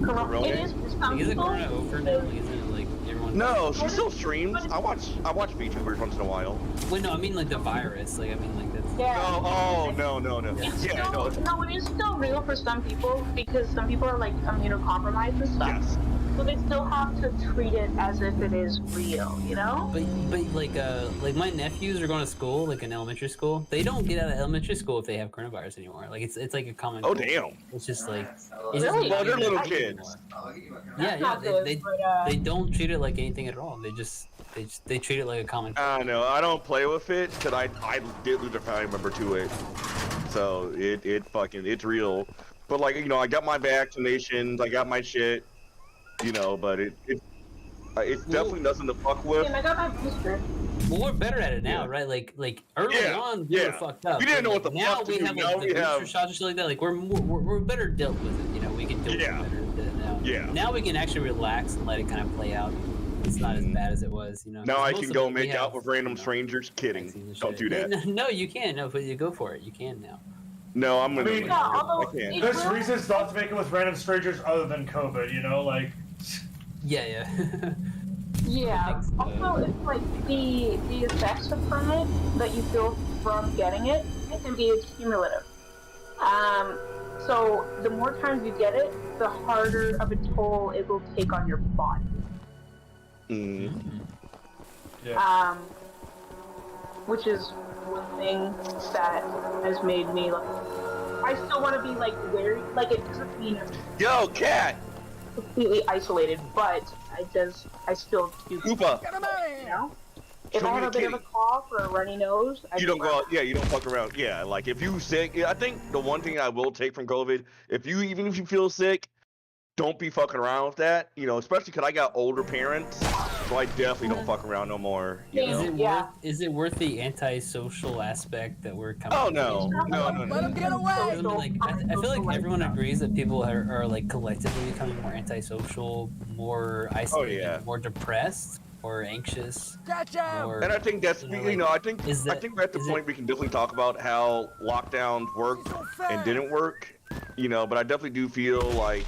Speaker 21: Corona?
Speaker 11: It is for some
Speaker 1: Is it
Speaker 11: people.
Speaker 1: Corona over now? Like, isn't it like everyone?
Speaker 21: No, she still streams. I watch VTubers once in a while.
Speaker 1: Wait, no, I mean like the virus. Like, I mean like that's.
Speaker 11: Yeah.
Speaker 21: Oh, no.
Speaker 11: It's
Speaker 21: Yeah,
Speaker 11: still, no, it is still real for some people because some people are like immunocompromised and stuff.
Speaker 21: Yes.
Speaker 11: So they still have to treat it as if it is real, you know?
Speaker 1: But like my nephews are going to school, like in elementary school. They don't get out of elementary school if they have coronavirus anymore. Like it's like a common.
Speaker 21: Oh,
Speaker 1: cold.
Speaker 21: damn.
Speaker 1: It's just like.
Speaker 11: Really?
Speaker 21: Well, they're little kids.
Speaker 1: Yeah,
Speaker 11: not good, but,
Speaker 1: they don't treat it like anything at all. They treat it like a common.
Speaker 21: I know. I don't play with it because I did lose a family member to it. So it's real. But like, you know, I got my vaccinations, I got my shit, you know, but it's definitely nothing to fuck with.
Speaker 11: I got my booster.
Speaker 1: Well, we're better at it now, right? Like early on, we were fucked up.
Speaker 21: We didn't know what the
Speaker 1: now
Speaker 21: fuck to
Speaker 1: we
Speaker 21: do.
Speaker 1: have
Speaker 21: Now
Speaker 1: like
Speaker 21: we
Speaker 1: the booster
Speaker 21: have-
Speaker 1: shots and shit like that. Like we're better dealt with it. You know, we can deal with it better now.
Speaker 21: Yeah.
Speaker 1: Now we can actually relax and let it kind of play out. It's not as bad as it was, you know.
Speaker 21: Now
Speaker 1: 'Cause
Speaker 21: I
Speaker 1: most
Speaker 21: can
Speaker 1: of
Speaker 21: go
Speaker 1: it, we
Speaker 21: make
Speaker 1: have-
Speaker 21: out with random strangers. Kidding. Don't do that.
Speaker 1: No, you can. No, but you go for it. You can now.
Speaker 21: No, I'm gonna.
Speaker 19: I
Speaker 21: I can't.
Speaker 19: There's reasons not to make it with random strangers other than COVID, you know, like.
Speaker 1: Yeah.
Speaker 11: Yeah. Also, it's like the effects from it that you feel from getting it can be cumulative. So the more times you get it, the harder of a toll it will take on your body. Which is one thing that has made me like. I still want to be like wary. Like it doesn't mean
Speaker 21: Yo, cat.
Speaker 11: completely isolated, but I still do.
Speaker 21: Koopa.
Speaker 11: You know, if
Speaker 21: Show
Speaker 11: I
Speaker 21: me
Speaker 11: have a
Speaker 21: the
Speaker 11: bit of a cough or a runny nose, I
Speaker 21: You don't go out, yeah, you don't fuck around. Yeah, like if you sick, I think the one thing I will take from COVID, even if you feel sick, don't be fucking around with that. You know, especially because I got older parents, so I definitely don't fuck around no more. You know?
Speaker 1: Is it worth the antisocial aspect that we're coming?
Speaker 21: Oh no.
Speaker 17: Let him get away!
Speaker 1: Like, I feel like everyone agrees that people are like collectively becoming more antisocial, more isolated, more depressed, more anxious. More,
Speaker 21: And I think that's you know I think
Speaker 1: is
Speaker 21: I think we're at the point we can definitely talk about how lockdowns worked and didn't work. You know, but I definitely do feel like,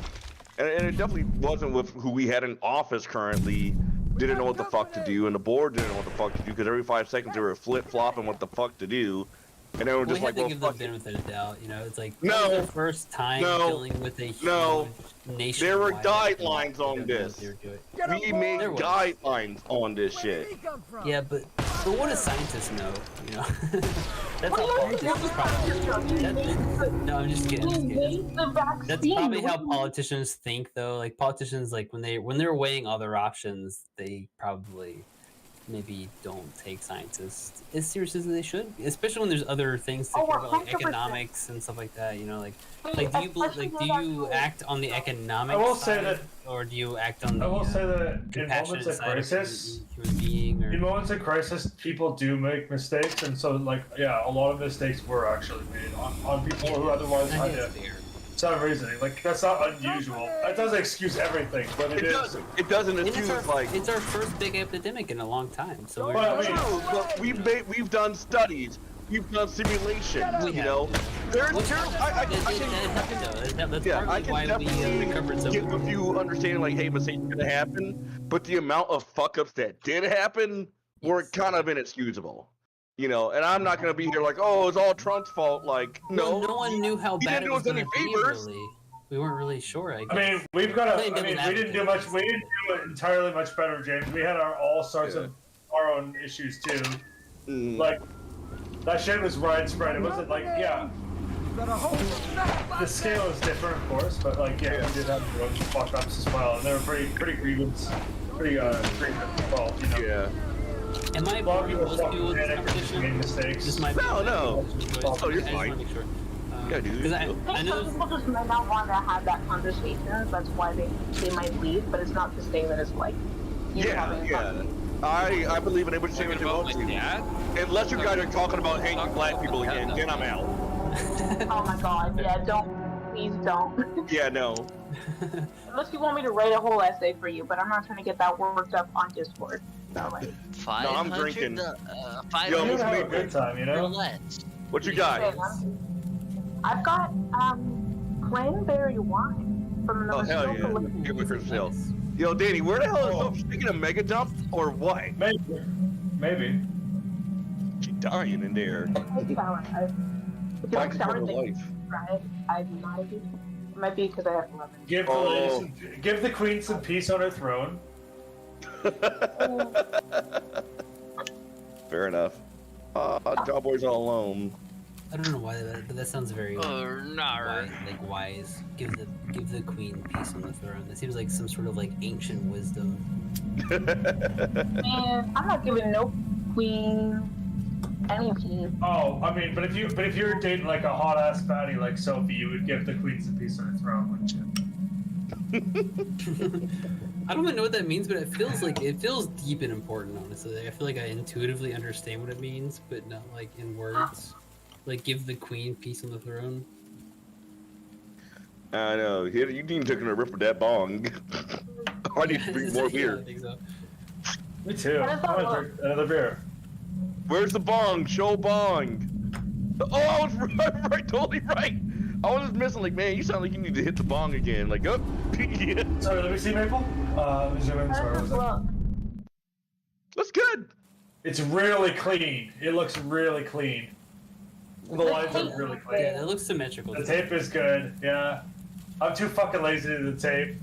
Speaker 21: and it definitely wasn't with who we had in office currently. Didn't know what the fuck to do, and the board didn't know what the fuck to do because every 5 seconds they were flip flopping what the fuck to do, and they were just
Speaker 1: we
Speaker 21: like,
Speaker 1: have to
Speaker 21: well,
Speaker 1: give
Speaker 21: fuck
Speaker 1: them benefit of the doubt. You know, it's like
Speaker 21: No.
Speaker 1: their first time dealing with a huge nation.
Speaker 21: There were guidelines on this. We made
Speaker 1: There was.
Speaker 21: guidelines on this shit.
Speaker 1: Yeah, but what do scientists know? You know, that's how politicians probably. No, I'm just kidding. That's probably how politicians think, though. Like politicians, like when they're weighing other options, they probably maybe don't take scientists as serious as they should, especially when there's other things to care about, like
Speaker 11: 100%.
Speaker 1: economics and stuff like that. You know, like do you act on the economic
Speaker 19: I will
Speaker 1: side,
Speaker 19: say that-
Speaker 1: or do you act on the
Speaker 19: I will say that in
Speaker 1: compassionate
Speaker 19: moments of
Speaker 1: side of
Speaker 19: crisis,
Speaker 1: human being? Or
Speaker 19: in moments of crisis, people do make mistakes, and so like yeah, a lot of mistakes were actually made on people who otherwise had to. Some reasoning, like that's not unusual. That doesn't excuse everything, but it is.
Speaker 21: It doesn't
Speaker 1: And
Speaker 21: excuse
Speaker 1: it's
Speaker 21: like.
Speaker 1: it's our first big epidemic in a long time. So
Speaker 19: Well, I mean-
Speaker 21: No, but we've done studies, we've done simulations.
Speaker 1: We
Speaker 21: You
Speaker 1: have.
Speaker 21: know, there's
Speaker 1: Well,
Speaker 21: I
Speaker 1: That happened, though. That's
Speaker 21: yeah, I
Speaker 1: partly
Speaker 21: can
Speaker 1: why we
Speaker 21: definitely
Speaker 1: recovered so
Speaker 21: get with you understanding like, hey, mistakes gonna happen, but the amount of fuck ups that did happen were kind of inexcusable. You know, and I'm not gonna be here like, oh, it's all Trump's fault. Like, no,
Speaker 1: no one knew how
Speaker 21: he
Speaker 1: bad
Speaker 21: didn't
Speaker 1: it
Speaker 21: do
Speaker 1: was
Speaker 21: us any
Speaker 1: going to be.
Speaker 21: favors.
Speaker 1: Really. We weren't really sure. I guess.
Speaker 19: I mean, we've got to.
Speaker 1: Playing
Speaker 19: I mean,
Speaker 1: devil's
Speaker 19: we didn't do
Speaker 1: advocate.
Speaker 19: much. We didn't do it entirely much better, James. We had all sorts of our own issues too. Like that shit was widespread. It wasn't like the scale is different, of course, but like we did have our own fuck ups as well, and they were pretty grievous. pretty well, you know.
Speaker 21: Yeah.
Speaker 1: Am I
Speaker 19: A lot of people
Speaker 1: most
Speaker 19: fucking
Speaker 1: people with this
Speaker 19: panic and
Speaker 1: competition?
Speaker 19: make mistakes.
Speaker 1: This might
Speaker 21: No. Oh,
Speaker 1: I
Speaker 21: you're
Speaker 1: just
Speaker 21: fine.
Speaker 1: wanna make sure.
Speaker 21: Yeah, dude.
Speaker 1: Because I know
Speaker 20: Some people just might not want to have that conversation. That's why they might leave. But it's not to say that it's like you having fun.
Speaker 21: I believe in entertainment democracy. Unless you guys are talking about hating black people again, then I'm out.
Speaker 20: Oh my god, yeah, don't. Please don't.
Speaker 21: Yeah, no.
Speaker 20: Unless you want me to write a whole essay for you, but I'm not trying to get that worked up on Discord. So, like,
Speaker 21: No, I'm drinking. Yo,
Speaker 19: You're having a good time, you know?
Speaker 21: What you got?
Speaker 20: I've got cranberry wine from the
Speaker 21: Oh, hell yeah. Give it for sale. Yo, Danny, where the hell is speaking of Mega Dump or what?
Speaker 19: Maybe.
Speaker 21: She dying in there.
Speaker 20: If you like sour things, right? I'm not a huge. It might be because I have 11.
Speaker 19: Give the queen some peace on her throne.
Speaker 21: Fair enough. Cowboys all alone.
Speaker 1: I don't know why that sounds very wise. Give the queen peace on the throne. That seems like some sort of like ancient wisdom.
Speaker 20: Man, I'm not giving no queen any peace.
Speaker 19: Oh, I mean, but if you're dating like a hot ass fatty like Sophie, you would give the queen some peace on her throne, wouldn't you?
Speaker 1: I don't even know what that means, but it feels deep and important. Honestly, I feel like I intuitively understand what it means, but not like in words. Like give the queen peace on the throne.
Speaker 21: I know. You need to take a rip with that bong. I need to drink more beer.
Speaker 1: I think so.
Speaker 19: Me too. I want to drink another beer.
Speaker 21: Where's the bong? Show bong. Oh, I was right, totally right. I was just missing. Like, man, you sound like you need to hit the bong again. Like, oh, yeah.
Speaker 19: Sorry, let me see, Maple. Let me zoom in. Sorry, what was that?
Speaker 21: That's good.
Speaker 19: It's really clean. It looks really clean. The lines are really clean.
Speaker 1: Yeah, it looks symmetrical.
Speaker 19: The tape is good. Yeah. I'm too fucking lazy to do the tape.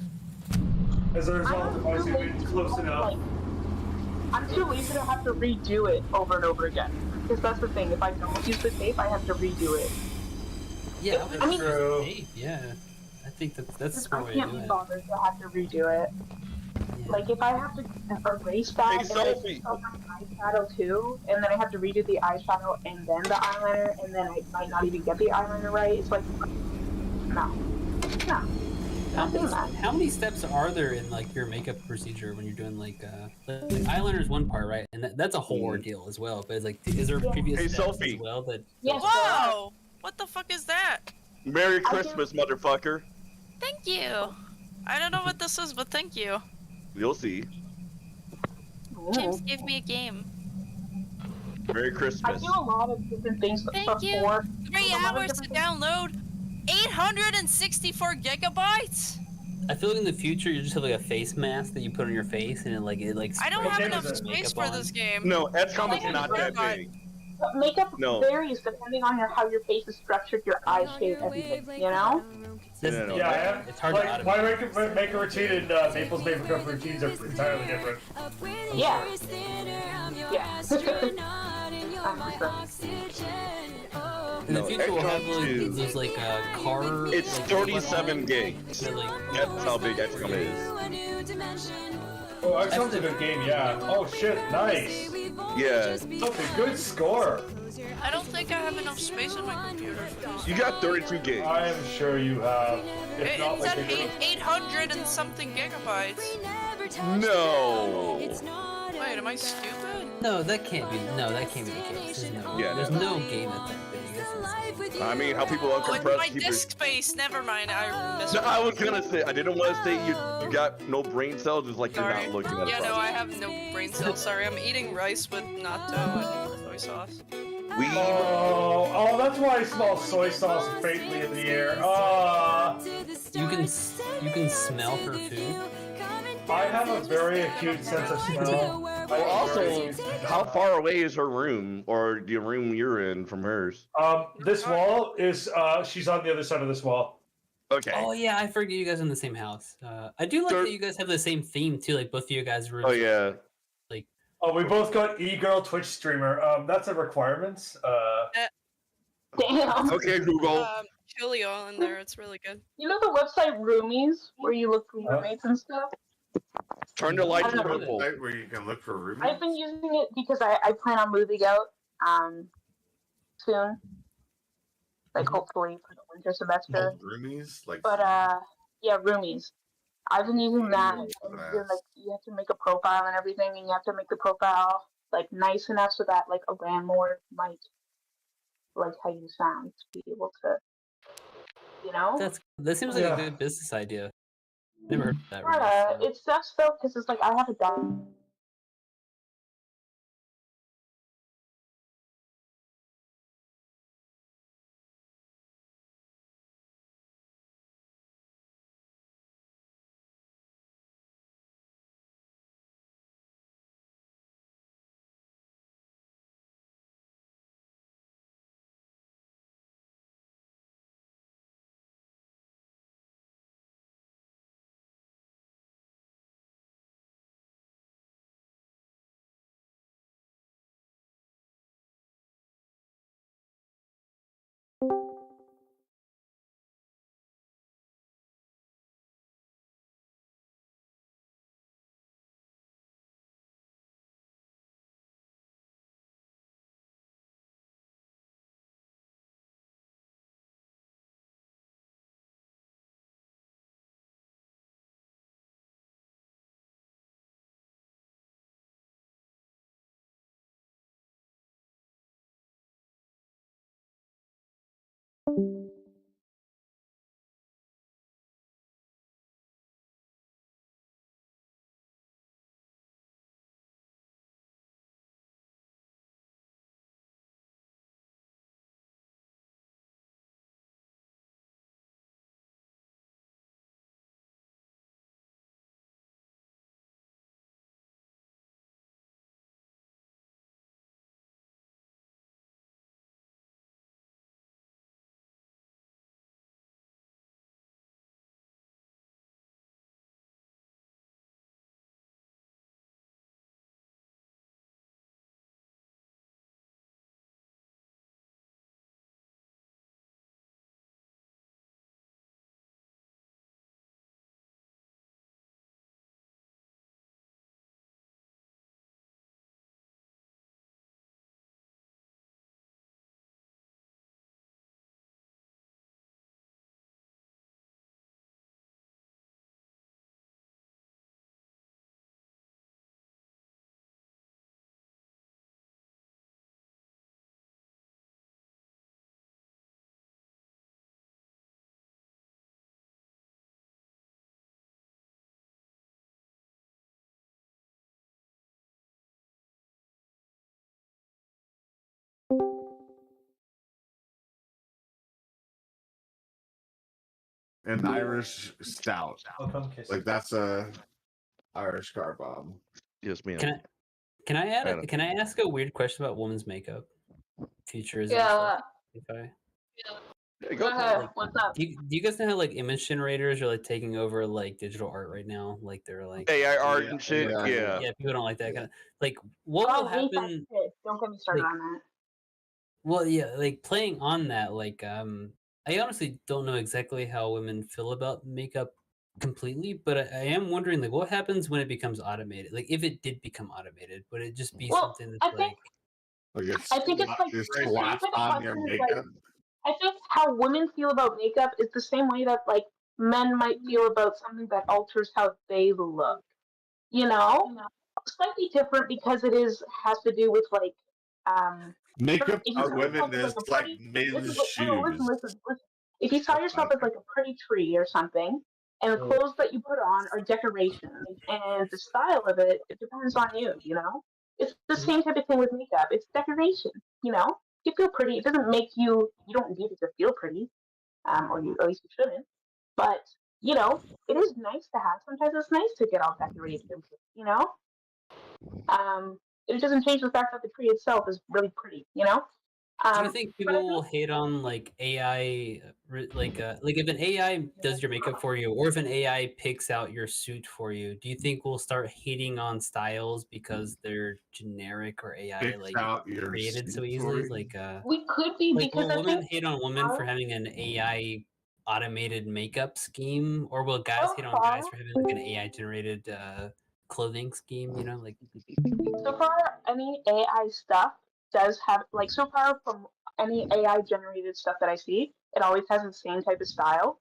Speaker 19: As a result, if I zoom in close enough.
Speaker 20: I'm too lazy to have to redo it over and over again. Because that's the thing. If I don't use the tape, I have to redo it.
Speaker 1: Yeah,
Speaker 20: I mean,
Speaker 1: tape. Yeah, I think that's a smart way
Speaker 20: I
Speaker 1: to
Speaker 20: can't
Speaker 1: do
Speaker 20: be
Speaker 1: it.
Speaker 20: bothered to have to redo it. Like if I have to erase that and then eyeshadow too, and then I have to redo the eyeshadow and then the eyeliner, and then I might not even get the eyeliner right. It's like, no.
Speaker 1: How many steps are there in like your makeup procedure when you're doing like eyeliner is one part, right? And that's a whole ordeal as well. But it's like, is there previous steps
Speaker 21: Sophie.
Speaker 1: as well that?
Speaker 22: Whoa! What the fuck is that?
Speaker 21: Merry Christmas, motherfucker.
Speaker 22: Thank you. I don't know what this is, but thank you.
Speaker 21: You'll see.
Speaker 22: James gave me a game.
Speaker 21: Merry
Speaker 20: I
Speaker 21: Christmas.
Speaker 20: do a lot of different things
Speaker 22: Thank
Speaker 20: before.
Speaker 22: you. 3 hours to download 864 gigabytes?
Speaker 1: I feel like in the future you just have like a face mask that you put on your face and it like
Speaker 22: I don't have enough
Speaker 1: sprays
Speaker 22: space
Speaker 1: makeup
Speaker 22: for
Speaker 1: on.
Speaker 22: this game.
Speaker 21: No, XCOM is not that big.
Speaker 20: But makeup
Speaker 21: No.
Speaker 20: varies depending on how your face is structured, your eye shape, everything. You know?
Speaker 21: No.
Speaker 19: Yeah,
Speaker 1: It's hard
Speaker 19: like,
Speaker 1: to
Speaker 19: my makeup routine and Maple's makeup routines are entirely different.
Speaker 20: Yeah. Yeah.
Speaker 1: In the future, we'll have like, those like car.
Speaker 21: It's
Speaker 1: like,
Speaker 21: 37 gigs.
Speaker 1: that, like,
Speaker 21: That's how big XCOM is.
Speaker 19: Oh, XCOM's a good game, yeah. Oh shit, nice.
Speaker 21: Yeah.
Speaker 19: Okay, good score.
Speaker 22: I don't think I have enough space on my computer for this.
Speaker 21: You got 32 gigs.
Speaker 19: I am sure you have. If not,
Speaker 22: It's at
Speaker 19: like,
Speaker 22: 800 and something gigabytes.
Speaker 21: No.
Speaker 22: Wait, am I stupid?
Speaker 1: No, that can't be. No, that can't be the case. There's no game that's that big.
Speaker 21: I mean, how people
Speaker 22: Oh, it's
Speaker 21: uncompress
Speaker 22: my
Speaker 21: keep
Speaker 22: disk space. Never mind. I
Speaker 21: No, I was gonna say, I didn't want to say you got no brain cells, it's like
Speaker 22: Sorry.
Speaker 21: you're not looking at
Speaker 22: Yeah,
Speaker 21: it.
Speaker 22: no, I have no brain cells. Sorry, I'm eating rice with natto and soy sauce.
Speaker 19: Oh, that's why I smell soy sauce faintly in the air.
Speaker 1: You can smell her food.
Speaker 19: I have a very acute sense of smell.
Speaker 21: Well, also, how far away is her room, or the room you're in from hers?
Speaker 19: This wall is, she's on the other side of this wall.
Speaker 21: Okay.
Speaker 1: Oh yeah, I forget you guys are in the same house. I do like that you guys have the same theme too. Like both of you guys rooms.
Speaker 21: Oh yeah.
Speaker 1: Like.
Speaker 19: Oh, we both got e-girl Twitch streamer. That's a requirement.
Speaker 20: Damn.
Speaker 21: Okay, Google.
Speaker 22: Julio in there. It's really good.
Speaker 20: You know the website Roomies, where you look for roommates and stuff?
Speaker 21: Turn the lights
Speaker 20: I don't know.
Speaker 21: purple.
Speaker 15: Site where you can look for roomies.
Speaker 20: I've been using it because I plan on moving out soon. Like hopefully for the winter semester.
Speaker 15: Roomies? Like
Speaker 20: But yeah, roomies. I've been using that, and then, like you have to make a profile and everything, and you have to make the profile like nice enough so that like a landlord might like how you sound to be able to, you know.
Speaker 1: That seems like a good business idea. Never heard of that.
Speaker 20: Yeah, it sucks though because it's like I have a dog.
Speaker 15: An Irish stout. Like that's a Irish car bomb.
Speaker 21: Yes, ma'am.
Speaker 1: Can I ask a weird question about women's makeup? Futurism.
Speaker 20: Yeah.
Speaker 1: Okay.
Speaker 20: Go ahead. What's up?
Speaker 1: Do you guys know how like image generators are like taking over like digital art right now? Like they're like
Speaker 21: AI art and shit. Yeah.
Speaker 1: Yeah, people don't like that kind of like. What will
Speaker 20: hate that
Speaker 1: happen?
Speaker 20: shit. Don't get me started on that.
Speaker 1: Well, yeah, like playing on that, like I honestly don't know exactly how women feel about makeup completely, but I am wondering like what happens when it becomes automated? Like if it did become automated, would it just be something that's
Speaker 20: I think it's like
Speaker 15: it's
Speaker 20: the same
Speaker 15: slapped
Speaker 20: type of
Speaker 15: on your
Speaker 20: question, like,
Speaker 15: makeup.
Speaker 20: I think how women feel about makeup is the same way that like men might feel about something that alters how they look. You know, slightly different because it has to do with like
Speaker 15: Makeup
Speaker 20: if you
Speaker 15: on
Speaker 20: saw
Speaker 15: women
Speaker 20: yourself as
Speaker 15: is
Speaker 20: like a
Speaker 15: like
Speaker 20: pretty-
Speaker 15: men's
Speaker 20: listen. If you saw yourself as like a pretty tree or something, and the clothes that you put on are decorations, and the style of it depends on you. You know, it's the same type of thing with makeup. It's decoration. You know, you feel pretty. It doesn't make you. You don't need it to feel pretty, or at least you shouldn't. But you know, it is nice to have. Sometimes it's nice to get all decorated. You know, it doesn't change the fact that the tree itself is really pretty. You know.
Speaker 1: Do you think people will hate on like AI, like if an AI does your makeup for you, or if an AI picks out your suit for you? Do you think we'll start hating on styles because they're generic or AI
Speaker 15: Picks
Speaker 1: like
Speaker 15: out your
Speaker 1: created so
Speaker 15: suit
Speaker 1: easily?
Speaker 15: for you?
Speaker 1: Like
Speaker 20: We could be
Speaker 1: like
Speaker 20: because
Speaker 1: will
Speaker 20: I
Speaker 1: women
Speaker 20: think
Speaker 1: hate on women for having an AI automated makeup scheme, or will guys hate on guys for having like an AI generated clothing scheme, you know, like.
Speaker 20: So far, any AI stuff does have, like, so far from any AI generated stuff that I see, it always has the same type of style,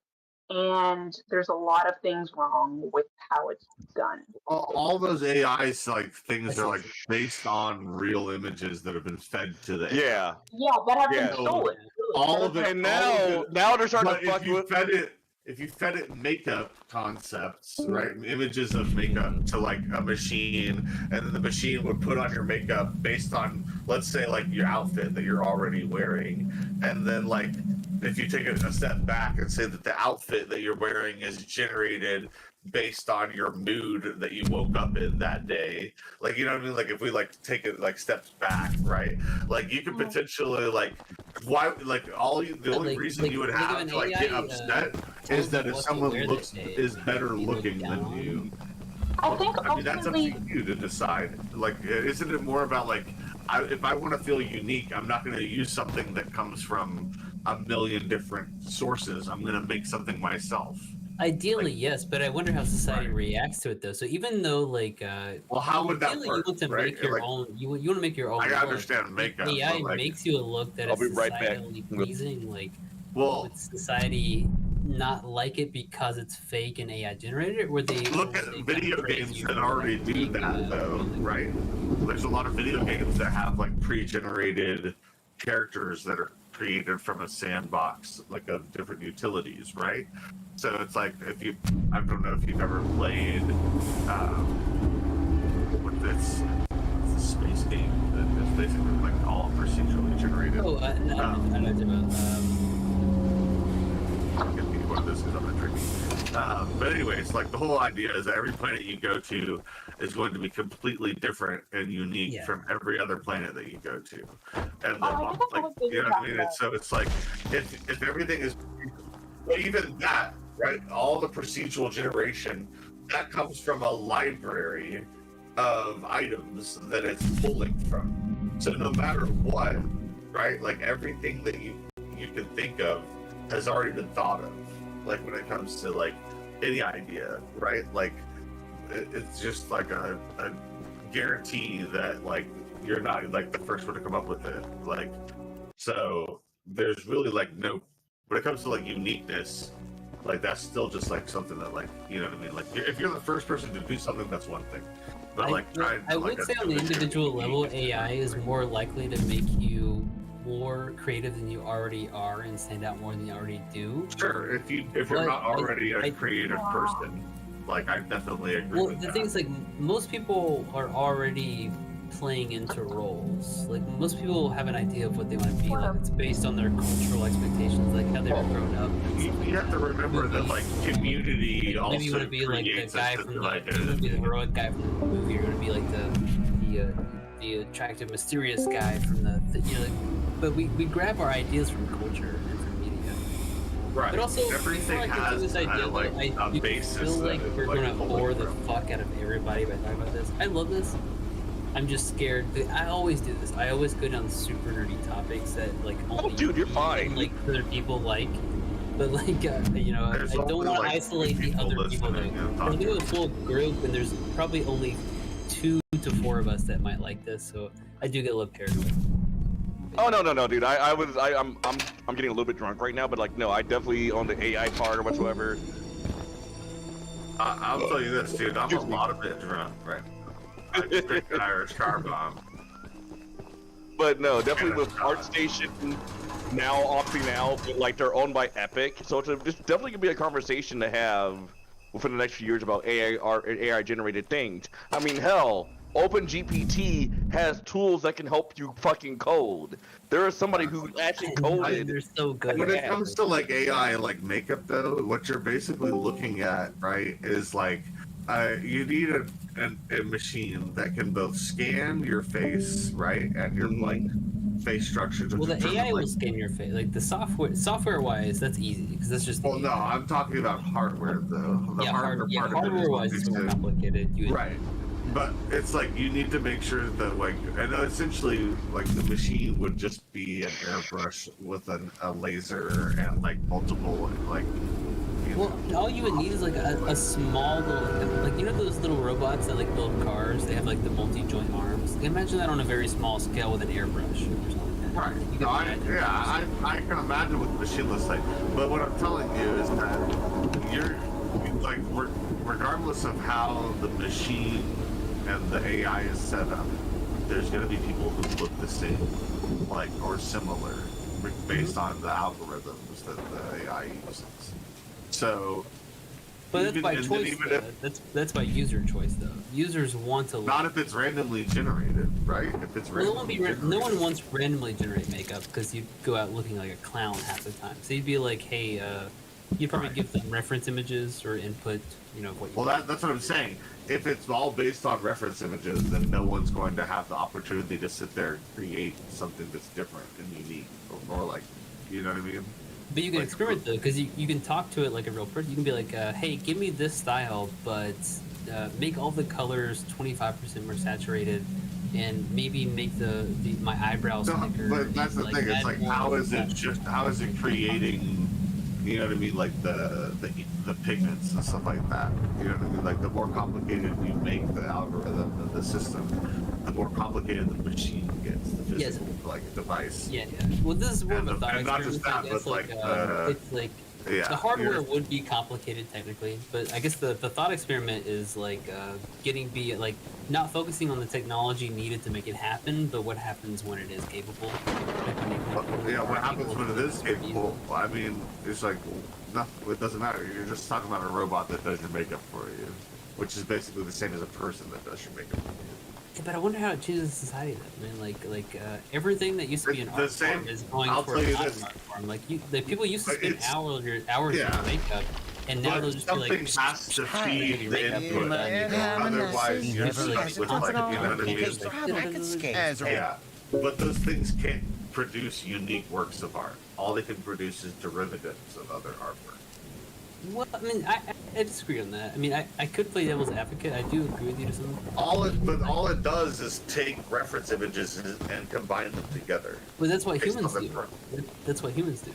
Speaker 20: and there's a lot of things wrong with how it's done.
Speaker 15: All those AIs like things are like based on real images that have been fed to the
Speaker 21: Yeah.
Speaker 20: Yeah, that have
Speaker 21: Yeah.
Speaker 20: been stolen.
Speaker 15: all of it.
Speaker 21: And
Speaker 15: all
Speaker 21: now-
Speaker 15: of it-
Speaker 21: now they're starting to
Speaker 15: but
Speaker 21: fuck
Speaker 15: if you
Speaker 21: with-
Speaker 15: fed it. If you fed it makeup concepts, right, images of makeup to like a machine, and then the machine would put on your makeup based on, let's say, like your outfit that you're already wearing, and then like if you take a step back and say that the outfit that you're wearing is generated based on your mood that you woke up in that day, like, you know what I mean, like if we like take it like steps back, right, like you could potentially like why like the only reason you would
Speaker 1: think of
Speaker 15: have
Speaker 1: an
Speaker 15: to like
Speaker 1: AI,
Speaker 15: get upset is that if
Speaker 1: what to
Speaker 15: someone
Speaker 1: wear
Speaker 15: looks
Speaker 1: that day,
Speaker 15: is better looking than you.
Speaker 20: I think
Speaker 15: I mean, that's up to
Speaker 20: ultimately,
Speaker 15: you to decide. Like, isn't it more about like, if I want to feel unique, I'm not going to use something that comes from a million different sources. I'm going to make something myself.
Speaker 1: Ideally, yes, but I wonder how society reacts to it though. So even though like,
Speaker 15: well, how would that
Speaker 1: ideally
Speaker 15: work,
Speaker 1: you want to
Speaker 15: right?
Speaker 1: make your
Speaker 15: Like,
Speaker 1: own. You want to make your own.
Speaker 15: I
Speaker 1: look.
Speaker 15: understand makeup,
Speaker 1: AI
Speaker 15: but, like-
Speaker 1: makes you a look that
Speaker 21: I'll
Speaker 1: is
Speaker 21: be right back.
Speaker 1: societally pleasing. Like,
Speaker 15: well,
Speaker 1: would society not like it because it's fake and AI generated, or they
Speaker 15: look at video games that already do that, though, right? There's a lot of video games that have like pre-generated characters that are created from a sandbox, like of different utilities, right? So it's like if you, I don't know if you've ever played with this space game that is basically like all procedurally generated.
Speaker 1: Oh, I know about.
Speaker 15: Forget me what this is. I'm not drinking. But anyways, like the whole idea is that every planet you go to is going to be completely different and unique from every other planet that you go to. And then, like, you know what I mean? And so it's like if everything is, but even that, right? All the procedural generation that comes from a library of items that it's pulling from. So no matter what, right? Like everything that you can think of has already been thought of, like when it comes to like any idea, right? Like it's just like a guarantee that like you're not like the first one to come up with it, like, so there's really like no, when it comes to like uniqueness, like that's still just like something that like, you know what I mean, like if you're the first person to do something, that's one thing, but like
Speaker 1: I would say on the individual level, AI is more likely to make you more creative than you already are and stand out more than you already do.
Speaker 15: Sure, if you're not already a creative person, like I definitely agree
Speaker 1: Well,
Speaker 15: with
Speaker 1: the
Speaker 15: that.
Speaker 1: thing is, like, most people are already playing into roles. Like, most people have an idea of what they want to be. Like, it's based on their cultural expectations, like how they were grown up.
Speaker 15: You have to remember that like community also
Speaker 1: Maybe you want to be like the
Speaker 15: creates
Speaker 1: guy
Speaker 15: a-
Speaker 1: from the,
Speaker 15: like
Speaker 1: you're gonna be the heroic guy from the movie. You're gonna be like the attractive, mysterious guy from the you know. Like, but we grab our ideas from culture and from media.
Speaker 15: Right.
Speaker 1: But also,
Speaker 15: Everything
Speaker 1: before I get to
Speaker 15: has
Speaker 1: this
Speaker 15: kind
Speaker 1: idea,
Speaker 15: of like
Speaker 1: though,
Speaker 15: a
Speaker 1: I
Speaker 15: basis
Speaker 1: feel like
Speaker 15: that
Speaker 1: we're
Speaker 15: like
Speaker 1: gonna
Speaker 15: pulling
Speaker 1: bore the
Speaker 15: from.
Speaker 1: fuck out of everybody by talking about this. I love this. I'm just scared. I always do this. I always go down super nerdy topics that like only
Speaker 21: dude, you're fine.
Speaker 1: like other people like. But like you know,
Speaker 15: There's
Speaker 1: I don't
Speaker 15: only,
Speaker 1: want to
Speaker 15: like,
Speaker 1: isolate the other people. Though. If we do a full group, and there's probably only 2 to 4 of us that might like this, so I do get a little paranoid.
Speaker 21: Oh no, dude. I'm getting a little bit drunk right now, but like no, I definitely on the AI part or whatsoever.
Speaker 15: I'll tell you this, dude. I'm a lot of bit drunk, right? I just drink an Irish car bomb.
Speaker 21: But no, definitely with ArtStation now opting out, but like they're owned by Epic, so it's definitely gonna be a conversation to have within the next few years about AI generated things. I mean, hell, OpenGPT has tools that can help you fucking code. There is somebody who actually coded.
Speaker 1: They're so good.
Speaker 15: When it comes to like AI and like makeup, though, what you're basically looking at, right, is like you need a machine that can both scan your face, right, and your like face structure. To
Speaker 1: Well, the
Speaker 15: determine,
Speaker 1: AI will
Speaker 15: like,
Speaker 1: scan your face. Like the software-wise, that's easy because that's just.
Speaker 15: Well, no, I'm talking about hardware, though. The hardware part of it is
Speaker 1: hardware-wise, it's more complicated.
Speaker 15: Right. But it's like you need to make sure that like, and essentially like the machine would just be an airbrush with a laser and like multiple like, you
Speaker 1: Well, all you would need is like a small little, like you know those little robots that like build cars. They have like the multi-joint arms. Like, imagine that on a very small scale with an airbrush or something like that.
Speaker 15: Right. No, I can imagine with machineless type. But what I'm telling you is that you're like regardless of how the machine and the AI is set up, there's going to be people who look the same, like or similar, based on the algorithms that the AI uses. So,
Speaker 1: but that's by choice. That's by user choice, though. Users want to.
Speaker 15: Not if it's randomly generated, right? If it's randomly generated.
Speaker 1: No one wants randomly generated makeup because you'd go out looking like a clown half the time. So you'd be like, hey, you'd probably give them reference images or input, you know, what you.
Speaker 15: Well, that's what I'm saying. If it's all based on reference images, then no one's going to have the opportunity to sit there and create something that's different and unique, or like, you know what I mean?
Speaker 1: But you can experiment though, because you can talk to it like a real person. You can be like, hey, give me this style, but make all the colors 25% more saturated, and maybe make my eyebrows thicker.
Speaker 15: But that's the thing. It's like how is it creating? You know what I mean? Like the pigments and stuff like that. You know what I mean? Like the more complicated you make the algorithm, the system, the more complicated the machine gets. The physical like device.
Speaker 1: Yeah. Well, this is more of a thought
Speaker 15: and not just that, but like
Speaker 1: it's like the hardware would be complicated technically, but I guess the thought experiment is like like not focusing on the technology needed to make it happen, but what happens when it is capable.
Speaker 15: What happens when it is capable? I mean, it's like nothing. It doesn't matter. You're just talking about a robot that does your makeup for you, which is basically the same as a person that does your makeup for you.
Speaker 1: Yeah, but I wonder how it changes society. Though. I mean, everything that used to be an art form is going for an art form. Like people used to spend hours on makeup, and now they'll just be like,
Speaker 15: something has to feed the input. Otherwise, you're stuck with like, you know what I mean? Yeah, but those things can't produce unique works of art. All they can produce is derivatives of other artwork.
Speaker 1: Well, I mean, I disagree on that. I mean, I could play devil's advocate. I do agree with you to some.
Speaker 15: All it does is take reference images and combine them together.
Speaker 1: Well, that's what humans do. That's what humans do.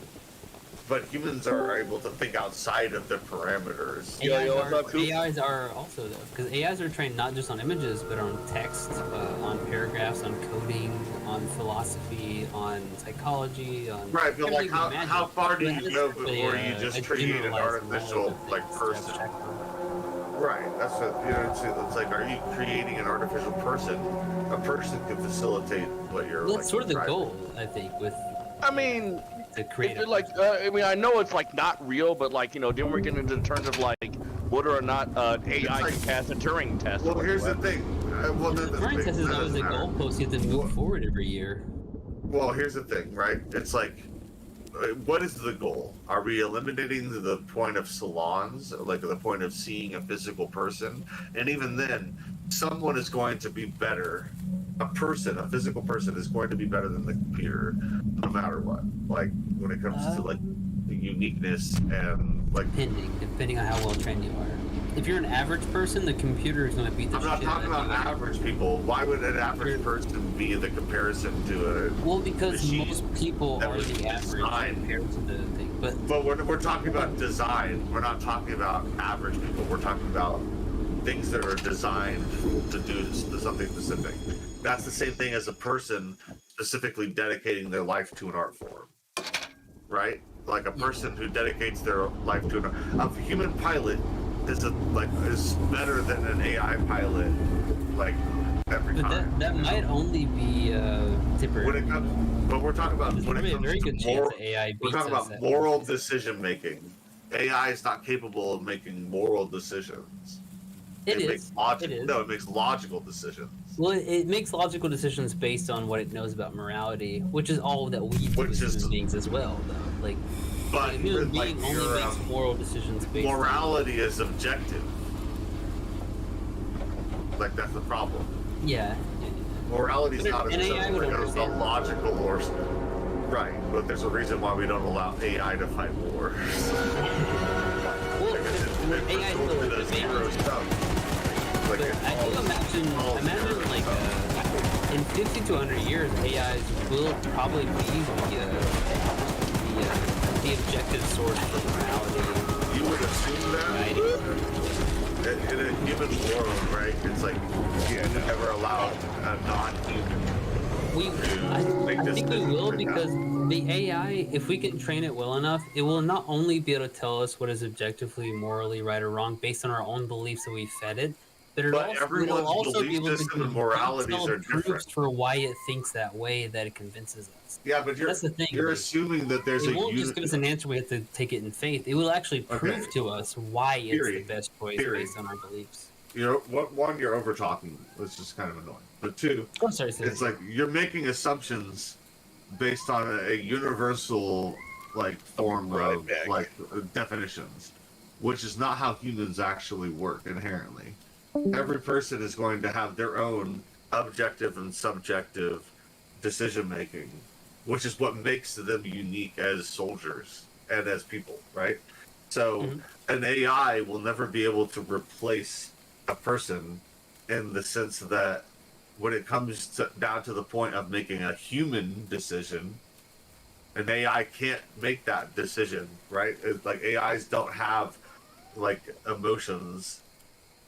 Speaker 15: But humans are able to think outside of their parameters.
Speaker 1: AIs are also though, because AIs are trained not just on images, but on text, on paragraphs, on coding, on philosophy, on psychology, on.
Speaker 15: Right, but like how far do you go before you just create an artificial person? Right, that's what it's like. Are you creating an artificial person? A person can facilitate what you're.
Speaker 1: Well, that's sort of the goal, I think, with.
Speaker 21: I mean.
Speaker 1: To create
Speaker 21: I mean, I know it's like not real, but like then we're getting into terms of like whether or not AI can pass a Turing test.
Speaker 15: Well, here's the thing.
Speaker 1: The Turing test is always a goalpost. You have to move forward every year.
Speaker 15: Well, here's the thing, right? It's like, what is the goal? Are we eliminating the point of salons, like the point of seeing a physical person? And even then, someone is going to be better. A physical person is going to be better than the computer, no matter what. Like when it comes to like the uniqueness and like.
Speaker 1: Depending on how well trained you are. If you're an average person, the computer is going to beat the shit out of you.
Speaker 15: I'm not talking about average people. Why would an average person be the comparison to a?
Speaker 1: Well, because most people are the average compared to the thing.
Speaker 15: But we're talking about design. We're not talking about average people. We're talking about things that are designed to do something specific. That's the same thing as a person specifically dedicating their life to an art form, right? Like a person who dedicates their life to a human pilot is better than an AI pilot, like every time.
Speaker 1: That might only be temporary.
Speaker 15: But we're talking about
Speaker 1: when it comes to AI.
Speaker 15: We're talking about moral decision making. AI is not capable of making moral decisions. It makes logical decisions.
Speaker 1: Well, it makes logical decisions based on what it knows about morality, which is all that we do as human beings as well, though. Like,
Speaker 15: but
Speaker 1: a human being only makes moral decisions based
Speaker 15: morality is objective. Like, that's the problem.
Speaker 1: Yeah.
Speaker 15: Morality is not a logical or... Right, but there's a reason why we don't allow AI to fight wars.
Speaker 1: AI is still the zero stuff. But I do imagine like in 50 to 100 years, AIs will probably be the objective source for morality.
Speaker 15: you would assume that in a human world, right? It's like you never allow a non-human.
Speaker 1: I think we will because the AI, if we can train it well enough, it will not only be able to tell us what is objectively morally right or wrong based on our own beliefs that we fed it, but it'll also be able to
Speaker 15: and moralities are different
Speaker 1: proofs for why it thinks that way that it convinces us.
Speaker 15: Yeah, but
Speaker 1: that's the thing.
Speaker 15: You're assuming that there's
Speaker 1: it won't just give us an answer. We have to take it in faith. It will actually prove to us why it's the best choice based on our beliefs.
Speaker 15: One, you're over talking, which is kind of annoying. But two, it's like you're making assumptions based on a universal form of definitions, which is not how humans actually work inherently. Every person is going to have their own objective and subjective decision making, which is what makes them unique as soldiers and as people, right? So an AI will never be able to replace a person in the sense that when it comes down to the point of making a human decision, an AI can't make that decision, right? It's like AIs don't have emotions.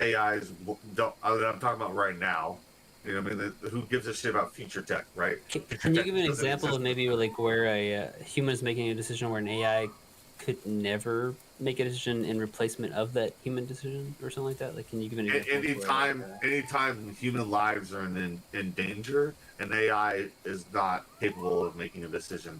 Speaker 15: AIs don't. I'm talking about right now. You know what I mean? Who gives a shit about future tech, right?
Speaker 1: Can you give an example of maybe where a human is making a decision where an AI could never make a decision in replacement of that human decision or something like that? Like, can you give an example?
Speaker 15: Anytime human lives are in danger, an AI is not capable of making a decision.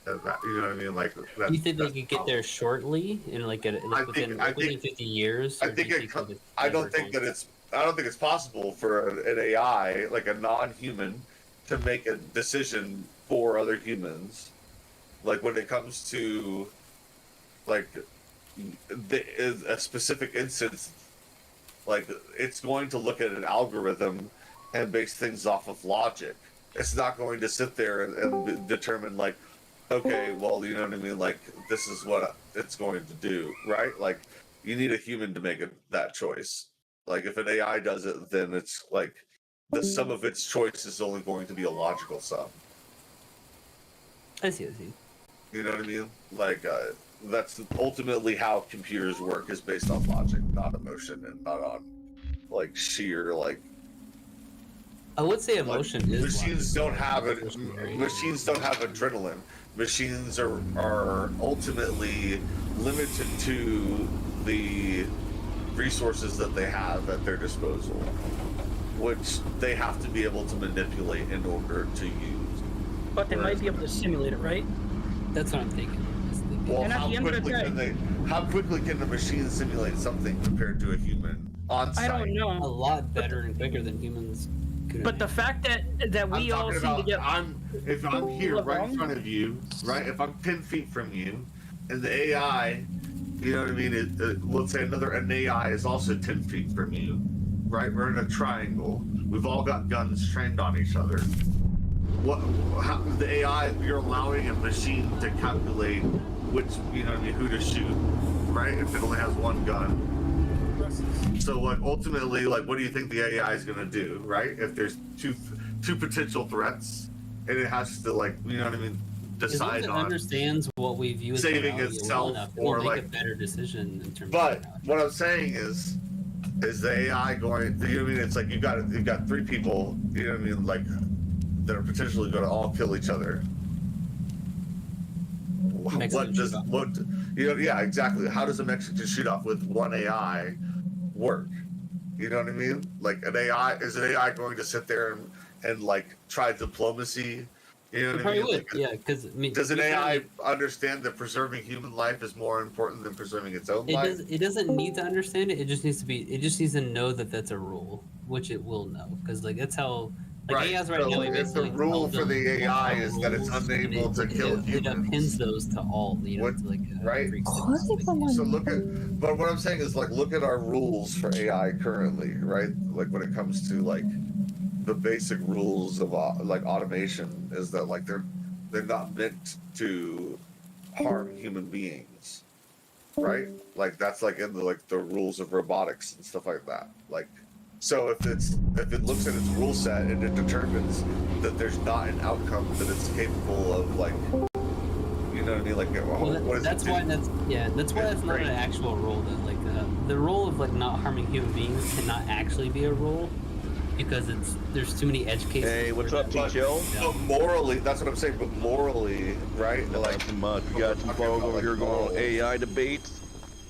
Speaker 15: Of that, you know what I mean?
Speaker 1: You think they could get there shortly in within 50 years?
Speaker 15: I don't think it's possible for an AI, like a non-human, to make a decision for other humans. Like when it comes to a specific instance, it's going to look at an algorithm and base things off of logic. It's not going to sit there and determine okay, well, you know what I mean? This is what it's going to do, right? You need a human to make that choice. If an AI does it, then it's the sum of its choice is only going to be a logical sum.
Speaker 1: I see.
Speaker 15: You know what I mean? That's ultimately how computers work, is based on logic, not emotion, and not on sheer
Speaker 1: I would say emotion is
Speaker 15: machines don't have it. Machines don't have adrenaline. Machines are ultimately limited to the resources that they have at their disposal, which they have to be able to manipulate in order to use.
Speaker 6: But they might be able to simulate it, right?
Speaker 1: That's what I'm thinking.
Speaker 15: Well, how quickly can the machine simulate something compared to a human on site?
Speaker 6: I don't know.
Speaker 1: A lot better and quicker than humans.
Speaker 6: But the fact that we all seem to get...
Speaker 15: If I'm here right in front of you, right? If I'm 10 feet from you, and the AI, you know what I mean? Let's say an AI is also 10 feet from you, right? We're in a triangle. We've all got guns trained on each other. The AI, you're allowing a machine to calculate which, you know what I mean, who to shoot, right? If it only has one gun. So ultimately, what do you think the AI is going to do, right? If there's two potential threats, and it has to you know what I mean, decide
Speaker 1: as long as it
Speaker 15: on
Speaker 1: understands what we view as
Speaker 15: saving itself
Speaker 1: or make a better decision in terms.
Speaker 15: But what I'm saying is the AI going? You know what I mean? It's you've got three people, you know what I mean, that are potentially going to all kill each other. Yeah, exactly. How does a Mexican shoot off with one AI work? You know what I mean? Is an AI going to sit there and try diplomacy? You know what I mean?
Speaker 1: Would. Yeah, because
Speaker 15: does an AI understand that preserving human life is more important than preserving its own life?
Speaker 1: It doesn't need to understand it. It just needs to be. It just needs to know that that's a rule, which it will know, because that's how.
Speaker 15: Right.
Speaker 1: AIs right now,
Speaker 15: if the rule for the AI is that it's unable to kill humans,
Speaker 1: it appends those to all,
Speaker 15: right? So but what I'm saying is look at our rules for AI currently, right? When it comes to the basic rules of automation is that they're not meant to harm human beings, right? That's in the rules of robotics and stuff like that, So if it looks at its rule set and it determines that there's not an outcome that it's capable of you know what I mean? Like, what is
Speaker 1: that's
Speaker 15: it
Speaker 1: why
Speaker 15: do?
Speaker 1: that's why that's not an actual role. Though, like the role of like not harming human beings cannot actually be a role because there's too many edge cases.
Speaker 21: Hey, what's up, T-Chill?
Speaker 15: But morally, that's what I'm saying. But morally, right? Like,
Speaker 21: too much. We got two folks over here going on AI debates.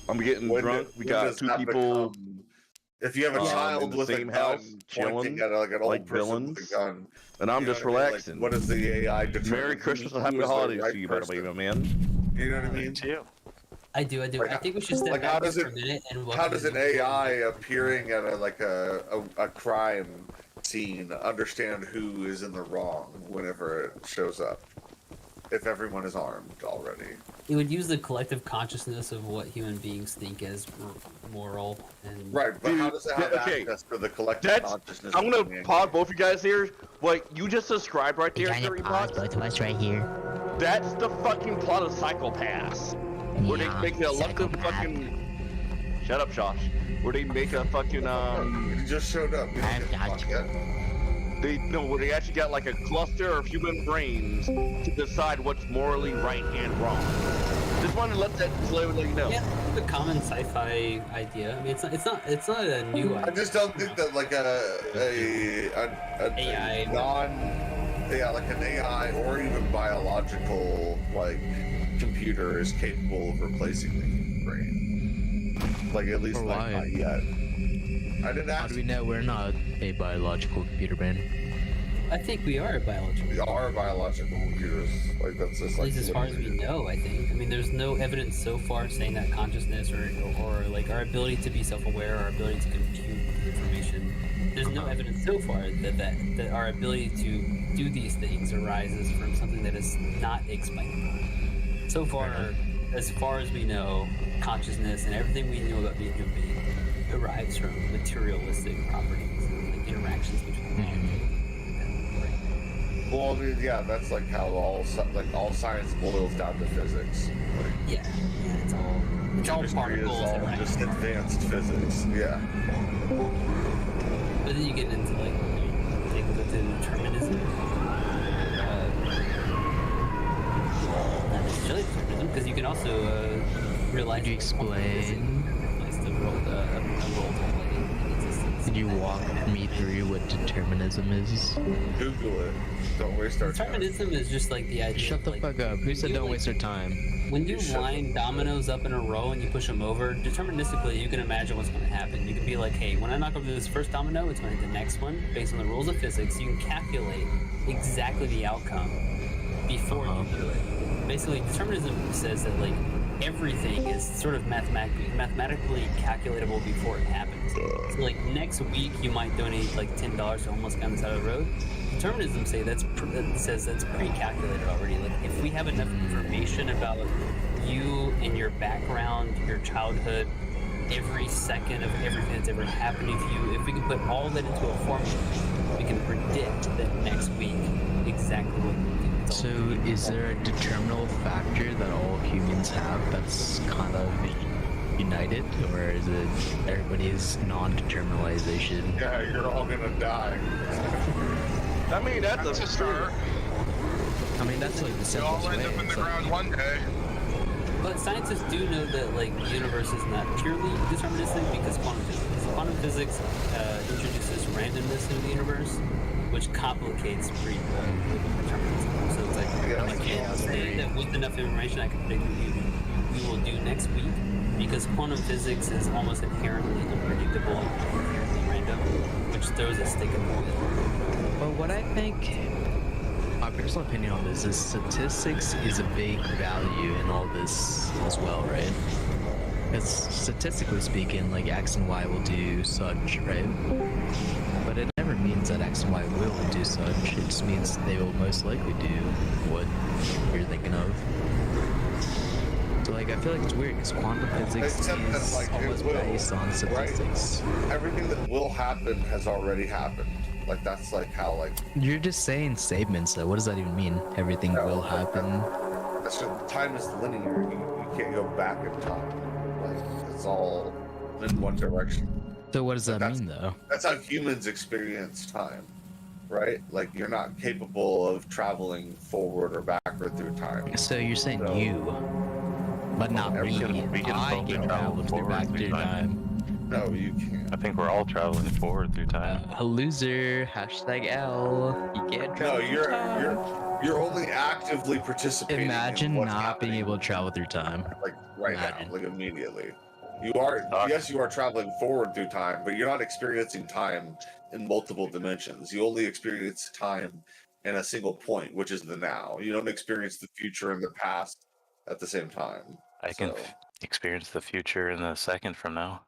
Speaker 21: I'm getting drunk. We got two people.
Speaker 15: If you have a child
Speaker 21: in the
Speaker 15: with
Speaker 21: same
Speaker 15: a
Speaker 21: house,
Speaker 15: gun
Speaker 21: chilling,
Speaker 15: pointing at like an old person
Speaker 21: villains,
Speaker 15: with a gun,
Speaker 21: and I'm
Speaker 15: you know
Speaker 21: just
Speaker 15: what I mean? Like,
Speaker 21: relaxing.
Speaker 15: what is the AI determine?
Speaker 21: Merry Christmas and happy
Speaker 15: who is the
Speaker 21: holidays
Speaker 15: right
Speaker 21: to you, by the way,
Speaker 15: person?
Speaker 21: my man.
Speaker 15: You know what I mean?
Speaker 12: Too.
Speaker 1: I do.
Speaker 15: Like,
Speaker 1: I think we should step
Speaker 15: like,
Speaker 1: back
Speaker 15: how does
Speaker 1: just for
Speaker 15: it-
Speaker 1: a minute and
Speaker 15: How does an AI appearing at a crime scene understand who is in the wrong whenever it shows up? If everyone is armed already.
Speaker 1: It would use the collective consciousness of what human beings think as moral and
Speaker 15: Right, but how does it have
Speaker 21: okay.
Speaker 15: access to the collective
Speaker 21: That's.
Speaker 15: consciousness?
Speaker 21: I'm
Speaker 15: of
Speaker 21: gonna
Speaker 15: humanity?
Speaker 21: pause both you guys here. What you just described right there,
Speaker 3: Kind
Speaker 21: Theory
Speaker 3: of pause
Speaker 21: Box,
Speaker 3: both of us right here.
Speaker 21: that's the fucking plot of Psychopaths. Where they
Speaker 3: Yeah,
Speaker 21: make an elective fucking. Shut up, Josh. Where they make a fucking
Speaker 15: You just showed up. You didn't get fucked yet.
Speaker 21: where they actually got like a cluster of human brains to decide what's morally right and wrong. Just wanted to let that let you know.
Speaker 1: Yeah, the common sci-fi idea. I mean, it's not a new idea.
Speaker 15: I just don't think that like like an AI or even biological like computer is capable of replacing the human brain. Like at least like, not yet. I didn't ask.
Speaker 3: How do we know we're not a biological computer brain?
Speaker 1: I think we are biological.
Speaker 15: We are biological computers. Like that's just
Speaker 1: At
Speaker 15: like
Speaker 1: least as far as we know, I think. I mean, there's no evidence so far saying that consciousness or like our ability to be self-aware, our ability to compute information. There's no evidence so far that our ability to do these things arises from something that is not explainable. So far, as far as we know, consciousness and everything we know about being human being derives from materialistic properties and like interactions between
Speaker 15: Well, I mean, yeah, that's like how all science boils down to physics. Like,
Speaker 1: yeah, it's all
Speaker 15: chemistry is
Speaker 1: particles
Speaker 15: all
Speaker 1: and
Speaker 15: just advanced physics. Yeah.
Speaker 1: But then you get into like take a look at determinism. Not necessarily determinism, because you can also realize.
Speaker 3: Could you explain?
Speaker 1: The role to play in existence.
Speaker 3: Could you walk me through what determinism is?
Speaker 15: Google it. Don't waste our time.
Speaker 1: Determinism is just like the idea.
Speaker 3: Shut the fuck up. Who said don't waste our time?
Speaker 1: When you line dominoes up in a row and you push them over, deterministically, you can imagine what's going to happen. You can be like, hey, when I knock over this first domino, it's going to hit the next one. Based on the rules of physics, you can calculate exactly the outcome before you do it. Basically, determinism says that like everything is sort of mathematically calculatable before it happens. So like next week, you might donate like $10 to homeless guy on the side of the road. Determinism says that's pre-calculated already. Like if we have enough information about you and your background, your childhood, every second of everything that's ever happened to you, if we can put all that into a formula, we can predict that next week exactly what you do.
Speaker 3: So is there a determinal factor that all humans have that's kind of united, or is it everybody's non-determinalization?
Speaker 15: Yeah, you're all gonna die.
Speaker 21: I mean, that's a start.
Speaker 3: I mean, that's like the
Speaker 12: We all
Speaker 3: simplest
Speaker 12: end
Speaker 3: way.
Speaker 12: up in the
Speaker 3: It's like-
Speaker 12: ground one day.
Speaker 1: But scientists do know that like the universe is not purely deterministic because quantum physics. Quantum physics introduces randomness into the universe, which complicates determinism. So it's like I can't say that with enough information I can predict what we will do next week because quantum physics is almost inherently unpredictable and inherently random, which throws a stick in the wheel.
Speaker 3: But what I think, my personal opinion on this is statistics is a big value in all this as well, right? Because statistically speaking, like X and Y will do such, right? But it never means that X and Y will do such. It just means they will most likely do what you're thinking of. So like, I feel like it's weird because quantum physics
Speaker 15: Except that,
Speaker 3: is
Speaker 15: like, it
Speaker 3: almost
Speaker 15: will,
Speaker 3: based on statistics.
Speaker 15: Right? Everything that will happen has already happened. Like that's like how like
Speaker 3: You're just saying statements, though. What does that even mean? Everything will happen.
Speaker 15: that's just, time is linear. You can't go back in time. Like it's all in one direction.
Speaker 3: So what does that mean, though?
Speaker 15: That's how humans experience time. right? Like you're not capable of traveling forward or backward through time.
Speaker 3: So you're saying you, but not me. I can travel back through time.
Speaker 15: No, you can't.
Speaker 7: I think we're all traveling forward through time.
Speaker 3: Loser. Hashtag L. You can't travel.
Speaker 15: No, you're only actively participating.
Speaker 3: Imagine
Speaker 15: in what's
Speaker 3: not
Speaker 15: happening,
Speaker 3: being able to travel through time.
Speaker 15: like right now, like immediately. You are yes, you are traveling forward through time, but you're not experiencing time in multiple dimensions. You only experience time in a single point, which is the now. You don't experience the future and the past at the same time.
Speaker 7: I can experience the future in a second from now.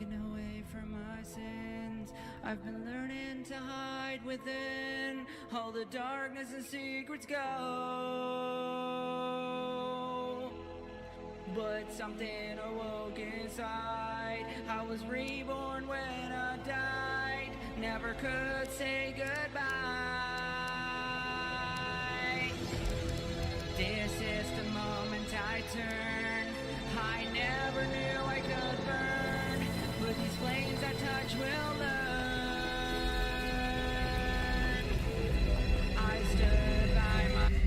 Speaker 10: Walking away from my sins, I've been learning to hide within all the darkness and secrets go. But something awoke inside. I was reborn when I died. Never could say goodbye. This is the moment I turn. I never knew I could burn. But these flames I touch will learn. I stood by my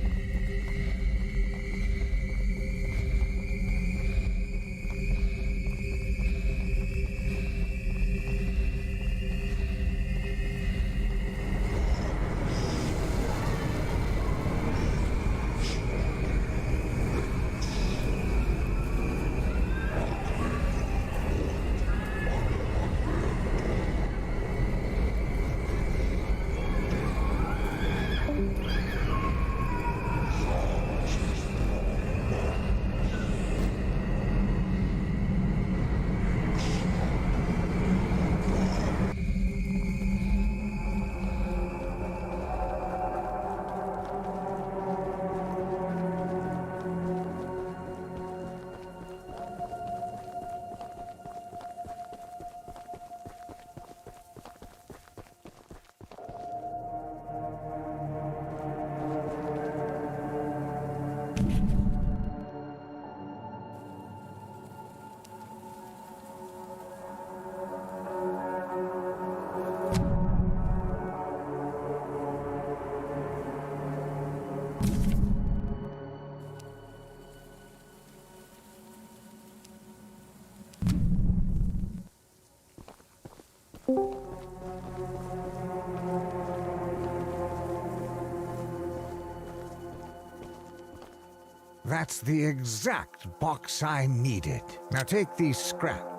Speaker 23: That's the exact box I needed. Now take these scraps.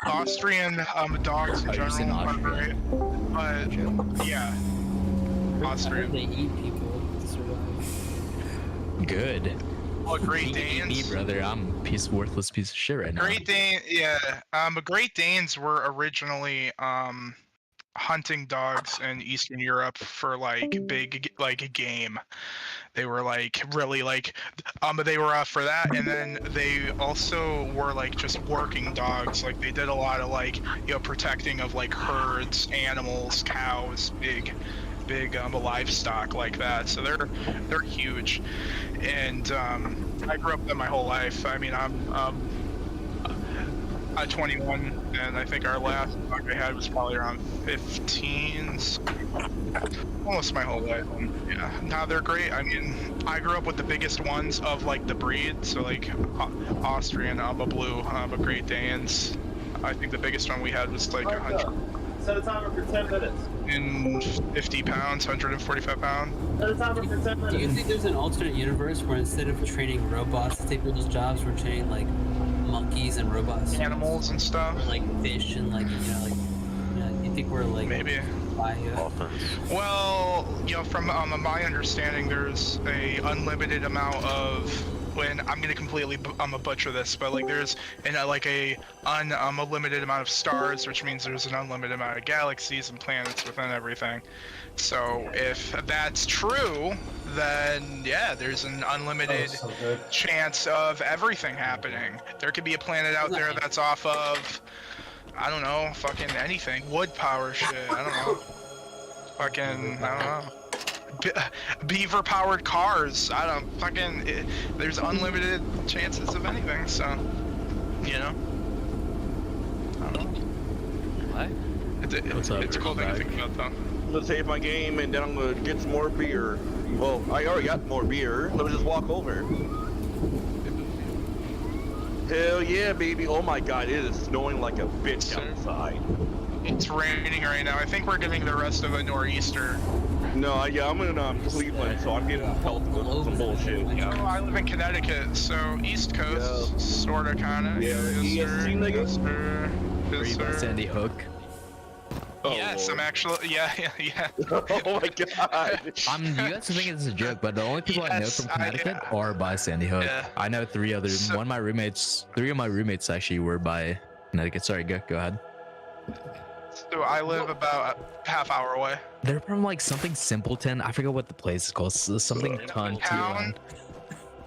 Speaker 12: Austrian dogs in general are great, but yeah, Austrian.
Speaker 1: They eat people to survive.
Speaker 3: Good.
Speaker 12: Well, Great Danes.
Speaker 3: Me, brother, I'm a worthless piece of shit right now.
Speaker 12: Great Dane, yeah. Great Danes were originally hunting dogs in Eastern Europe for like big game. They were like really like they were for that, and then they also were like just working dogs. Like they did a lot of like, you know, protecting of like herds, animals, cows, big livestock like that. So they're huge, and I grew up with them my whole life. I mean, I'm 21, and I think our last dog I had was probably around 15, almost my whole life. And yeah, now they're great. I mean, I grew up with the biggest ones of like the breed, so like Austrian, a Blue, a Great Danes. I think the biggest one we had was like 100.
Speaker 19: Set a timer for 10 minutes.
Speaker 12: In 50 pounds, 145 pounds.
Speaker 19: Set a timer for 10 minutes.
Speaker 1: Do you think there's an alternate universe where instead of training robots to take people's jobs, we're training like monkeys and robots,
Speaker 12: animals and stuff,
Speaker 1: or, like fish and like you think we're like
Speaker 12: maybe? Well, from my understanding, there's a unlimited amount of. When I'm gonna completely butcher this, but like there's a unlimited amount of stars, which means there's an unlimited amount of galaxies and planets within everything. So if that's true, then yeah, there's an unlimited chance of everything happening. There could be a planet out there that's off of, I don't know, fucking anything, wood power shit. I don't know, fucking I don't know. Beaver powered cars. I don't there's unlimited chances of anything, so I don't know.
Speaker 18: What?
Speaker 12: It's a cool thing to think about though.
Speaker 21: I'm gonna save my game and then I'm gonna get some more beer. Well, I already got more beer. Let me just walk over. Hell yeah, baby. Oh my god, it is snowing like a bitch outside.
Speaker 12: It's raining right now. I think we're getting the rest of a nor'easter.
Speaker 21: No, I'm in Cleveland, so I'm getting pelted with some bullshit.
Speaker 12: Oh, I live in Connecticut, so East Coast, sorta, kinda.
Speaker 21: Yeah,
Speaker 12: Yes, sir.
Speaker 3: Sandy Hook.
Speaker 21: Oh,
Speaker 12: yes,
Speaker 21: Lord.
Speaker 12: I'm actually. Yeah.
Speaker 21: Oh my god.
Speaker 3: You guys think it's a joke, but the only people I know from Connecticut are by Sandy Hook.
Speaker 12: Yeah.
Speaker 3: I know three of my roommates actually were by Connecticut. Sorry, go ahead.
Speaker 12: So I live about a half hour away.
Speaker 3: They're from like something Simpleton. I forget what the place is called. Something Ton.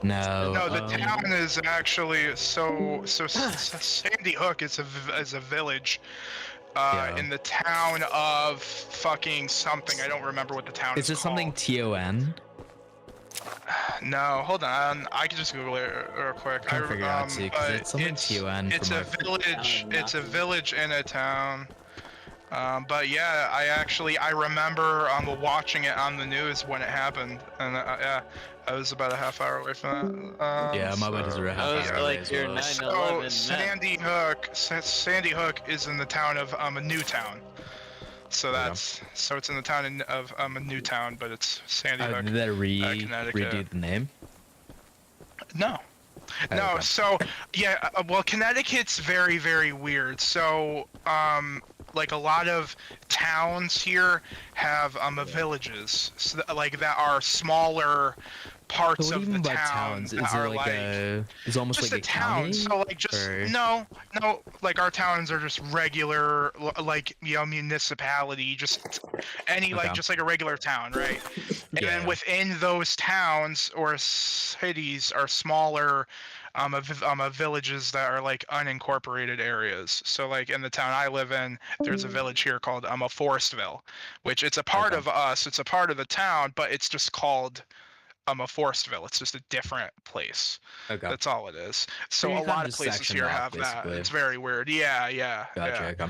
Speaker 3: No.
Speaker 12: No, the town is actually so Sandy Hook is a village. In the town of fucking something. I don't remember what the town is.
Speaker 3: Is it something Ton?
Speaker 12: No, hold on. I can just Google it real quick.
Speaker 3: I figure out too, because it's something Ton.
Speaker 12: It's a village. It's a village in a town. But yeah, I remember watching it on the news when it happened, and yeah, I was about a half hour away from that.
Speaker 3: Yeah, my buddies were a half hour away as well.
Speaker 12: So Sandy Hook is in the town of Newtown. So that's so it's in the town of Newtown, but it's Sandy Hook.
Speaker 3: Did they
Speaker 12: Connecticut.
Speaker 3: redo the name?
Speaker 12: No. No, so yeah, well, Connecticut's very, very weird. So, like a lot of towns here have villages, so that are smaller parts
Speaker 3: So what
Speaker 12: of
Speaker 3: do you
Speaker 12: the
Speaker 3: mean by
Speaker 12: town.
Speaker 3: towns? Is it like a? Is it almost
Speaker 12: just
Speaker 3: like
Speaker 12: a town?
Speaker 3: county?
Speaker 12: So like just
Speaker 3: Or-
Speaker 12: no, like our towns are just regular, like municipality, just any
Speaker 3: Okay.
Speaker 12: just like a regular town, right? And then within those towns or cities are smaller villages that are like unincorporated areas. So like in the town I live in, there's a village here called Forestville, which it's a part of us. It's a part of the town, but it's just called Forestville. It's just a different place.
Speaker 3: Okay.
Speaker 12: That's all it is.
Speaker 3: So
Speaker 12: So
Speaker 3: you're
Speaker 12: a
Speaker 3: kinda
Speaker 12: lot of
Speaker 3: just
Speaker 12: places
Speaker 3: sectioned
Speaker 12: here
Speaker 3: off,
Speaker 12: have that.
Speaker 3: basically.
Speaker 12: It's very weird. Yeah.
Speaker 3: Gotcha. Okay.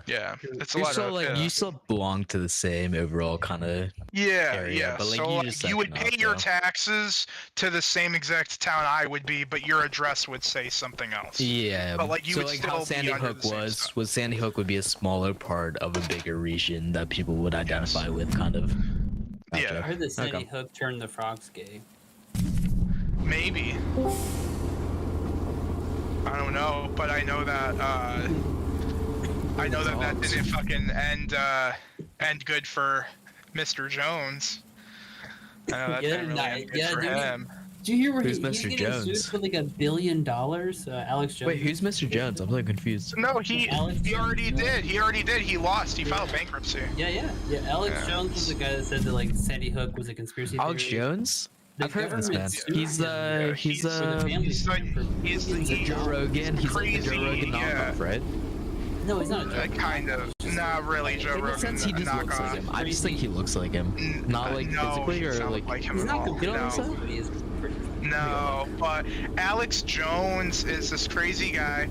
Speaker 12: Yeah. It's a
Speaker 3: You
Speaker 12: lot
Speaker 3: still
Speaker 12: of
Speaker 3: like you still belong to the same overall kind of
Speaker 12: Yeah.
Speaker 3: but like
Speaker 12: So
Speaker 3: you just
Speaker 12: you would
Speaker 3: second
Speaker 12: pay
Speaker 3: off,
Speaker 12: your
Speaker 3: though.
Speaker 12: taxes to the same exact town I would be, but your address would say something else.
Speaker 3: Yeah,
Speaker 12: But like you
Speaker 3: so
Speaker 12: would
Speaker 3: like
Speaker 12: still
Speaker 3: how
Speaker 12: be
Speaker 3: Sandy
Speaker 12: under
Speaker 3: Hook
Speaker 12: the same
Speaker 3: was Sandy Hook would be a smaller part of a bigger region that people would identify with, kind of. Gotcha.
Speaker 12: Yeah.
Speaker 1: I heard that Sandy
Speaker 3: Okay.
Speaker 1: Hook turned the frogs gay.
Speaker 12: Maybe. I don't know, but I know that that didn't fucking end good for Mr. Jones. I know that didn't really end good for him.
Speaker 1: Did you hear where
Speaker 3: Who's
Speaker 1: he's
Speaker 3: Mr.
Speaker 1: getting
Speaker 3: Jones?
Speaker 1: sued for like $1 billion? Alex Jones.
Speaker 3: Wait, who's Mr. Jones? I'm so confused.
Speaker 12: No, he already did. He already did. He lost. He filed bankruptcy.
Speaker 1: Yeah. Alex
Speaker 12: Yeah.
Speaker 1: Jones was the guy that said that like Sandy Hook was a conspiracy theory.
Speaker 3: Alex Jones?
Speaker 1: The
Speaker 3: I've heard of this man.
Speaker 1: government sued
Speaker 3: He's
Speaker 1: him
Speaker 3: he's
Speaker 1: for the family
Speaker 12: He's like
Speaker 1: for-
Speaker 3: Joe Rogan. He's like the Joe Rogan
Speaker 12: yeah.
Speaker 3: knockoff, right?
Speaker 1: No, he's not a Joe Rogan.
Speaker 12: Kind of. Not really, Joe
Speaker 3: In a
Speaker 12: Rogan.
Speaker 3: sense, he just looks like him. I just think he looks like him. Not like
Speaker 12: No,
Speaker 3: physically
Speaker 12: he
Speaker 3: or
Speaker 12: doesn't
Speaker 3: like.
Speaker 12: look like him
Speaker 1: He's
Speaker 12: at
Speaker 1: not
Speaker 12: all.
Speaker 1: completely
Speaker 12: No.
Speaker 1: but he is pretty
Speaker 12: No, but Alex Jones is this crazy guy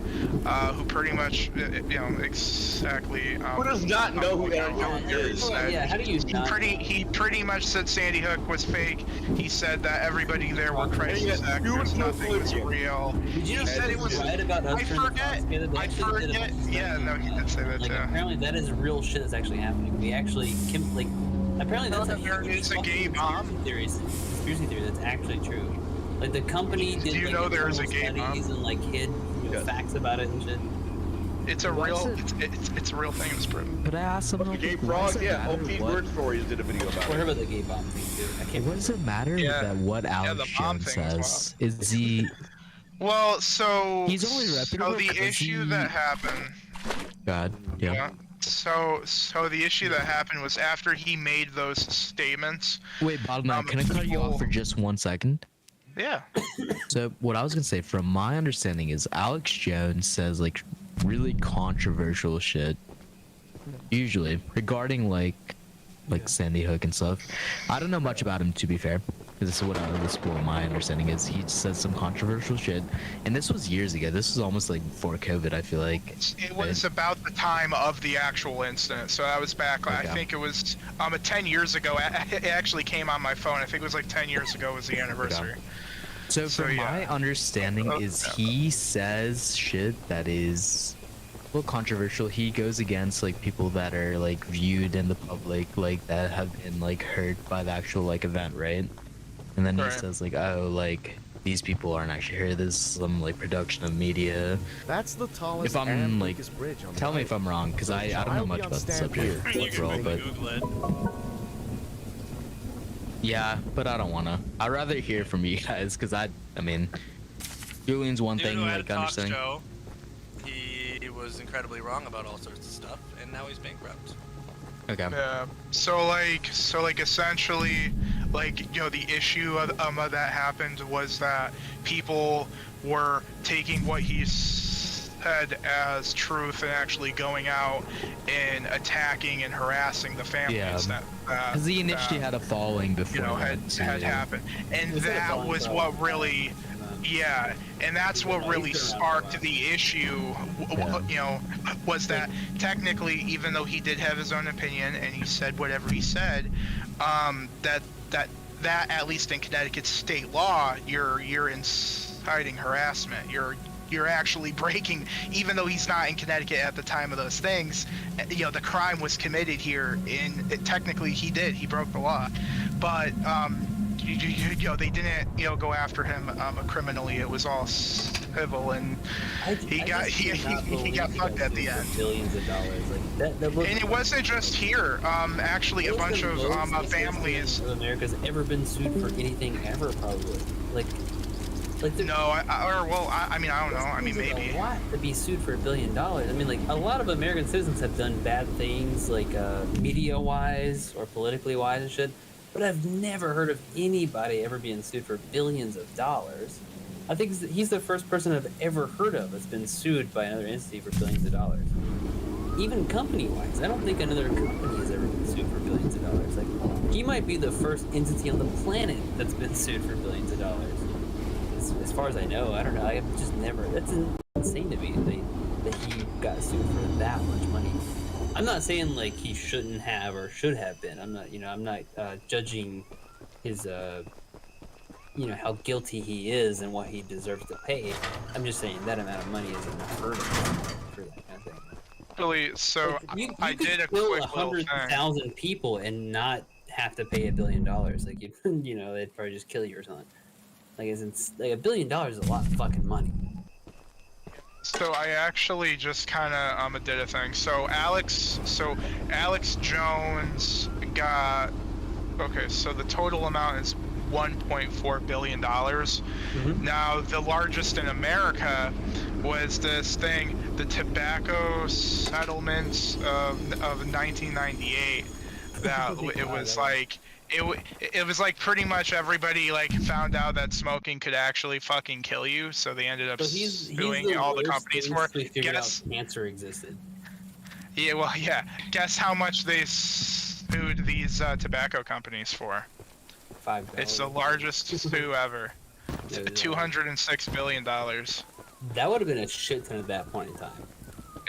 Speaker 12: who pretty much, exactly.
Speaker 21: Who does not know who Alex Jones is?
Speaker 1: Yeah, how do you not?
Speaker 12: He pretty much said Sandy Hook was fake. He said that everybody there were crisis actors. Nothing was real.
Speaker 1: Did you
Speaker 12: He said it was.
Speaker 1: right about us
Speaker 12: I
Speaker 1: trying to
Speaker 12: forget.
Speaker 1: confiscate it? They
Speaker 12: I
Speaker 1: actually did
Speaker 12: forget.
Speaker 1: it.
Speaker 12: Yeah, no, he did say that
Speaker 1: Like
Speaker 12: too.
Speaker 1: apparently that is real shit that's actually happening. We actually apparently that's
Speaker 12: It's a gay bomb.
Speaker 1: Conspiracy theory that's actually true. Like the company did.
Speaker 12: Do you
Speaker 1: like,
Speaker 12: know there is a
Speaker 1: internal
Speaker 12: gay
Speaker 1: studies
Speaker 12: bomb?
Speaker 1: and like hid facts about it and shit.
Speaker 12: It's a real. It's a real thing. It was proven.
Speaker 3: Could I ask someone?
Speaker 21: The gay
Speaker 3: why does
Speaker 21: frog,
Speaker 3: it
Speaker 21: yeah.
Speaker 3: matter
Speaker 21: OP
Speaker 3: what-
Speaker 21: Word Stories did a video about
Speaker 1: I heard
Speaker 21: it.
Speaker 1: about the gay bomb thing too. I can't.
Speaker 3: What does it matter
Speaker 12: Yeah.
Speaker 3: that what
Speaker 12: the
Speaker 3: Alex
Speaker 12: bomb
Speaker 3: Jones
Speaker 12: thing as well.
Speaker 3: says? Is he?
Speaker 12: Well, so
Speaker 3: He's only reputable
Speaker 12: so the
Speaker 3: 'cause
Speaker 12: issue
Speaker 3: he-
Speaker 12: that happened.
Speaker 3: God, yeah.
Speaker 12: So the issue that happened was after he made those statements.
Speaker 3: Wait, Bottleneck, can I cut you off for just 1 second?
Speaker 12: Yeah.
Speaker 3: So what I was gonna say, from my understanding, is Alex Jones says like really controversial shit, usually regarding like Sandy Hook and stuff. I don't know much about him, to be fair. This is what my understanding is. He says some controversial shit, and this was years ago. This was almost like before COVID. I feel like
Speaker 12: It was about the time of the actual incident, so that was back. I
Speaker 3: Okay.
Speaker 12: think it was 10 years ago. It actually came on my phone. I think it was like 10 years ago was the anniversary.
Speaker 3: So from my understanding is he says shit that is a little controversial. He goes against like people that are like viewed in the public, like that have been like hurt by the actual like event, right? And then he says like, oh, like these people aren't actually here. This is some like production of media.
Speaker 2: That's the tallest
Speaker 3: If I'm
Speaker 2: and
Speaker 3: like,
Speaker 2: biggest bridge on the
Speaker 3: tell me if
Speaker 2: island.
Speaker 3: I'm wrong, because I don't know much about the subject overall, but yeah, but I don't wanna. I'd rather hear from you guys, because I mean, Julian's one
Speaker 4: Dude
Speaker 3: thing,
Speaker 4: who had
Speaker 3: like
Speaker 4: a talk
Speaker 3: understanding.
Speaker 4: show, he was incredibly wrong about all sorts of stuff, and now he's bankrupt.
Speaker 3: Okay.
Speaker 12: Yeah. So like essentially, like the issue of that happened was that people were taking what he said as truth and actually going out and attacking and harassing the families that
Speaker 3: Because he initially had a following before
Speaker 12: had happened, and that was what really. Yeah, and that's what really sparked the issue, was that technically, even though he did have his own opinion and he said whatever he said, that at least in Connecticut state law, you're inciting harassment. You're actually breaking, even though he's not in Connecticut at the time of those things, the crime was committed here, and technically he broke the law, but they didn't go after him criminally. It was all civil, and he got fucked at the end.
Speaker 1: Billions of dollars, like that
Speaker 12: And it wasn't just here. Actually, a bunch of families.
Speaker 1: America's ever been sued for anything ever, probably. Like
Speaker 12: no, I mean, I don't know. I mean, maybe.
Speaker 1: A lot to be sued for $1 billion. I mean, like a lot of American citizens have done bad things, like media-wise or politically-wise and shit. But I've never heard of anybody ever being sued for billions of dollars. I think he's the first person I've ever heard of that's been sued by another entity for billions of dollars. Even company-wise, I don't think another company has ever been sued for billions of dollars. Like, he might be the first entity on the planet that's been sued for billions of dollars. As far as I know, I don't know. I've just never. That's insane to me that he got sued for that much money. I'm not saying like he shouldn't have or should have been. I'm not judging his how guilty he is and what he deserves to pay. I'm just saying that amount of money isn't unheard of for that kind of thing.
Speaker 12: Actually, so
Speaker 1: You
Speaker 12: I
Speaker 1: could
Speaker 12: did a
Speaker 1: kill
Speaker 12: quick little thing.
Speaker 1: 100,000 people and not have to pay $1 billion. Like they'd probably just kill you or something. Like $1 billion is a lot of fucking money.
Speaker 12: So I actually just kind of did a thing. So Alex Jones got so the total amount is $1.4 billion. Now the largest in America was this thing, the tobacco settlements of 1998. That it was like. It was like pretty much everybody like found out that smoking could actually fucking kill you, so they ended up suing all the companies for it. Guess
Speaker 1: cancer existed.
Speaker 12: Yeah, well, yeah. Guess how much they sued these tobacco companies for?
Speaker 1: $5.
Speaker 12: It's the largest sue ever. $206 billion.
Speaker 1: That would have been a shit ton at that point in time.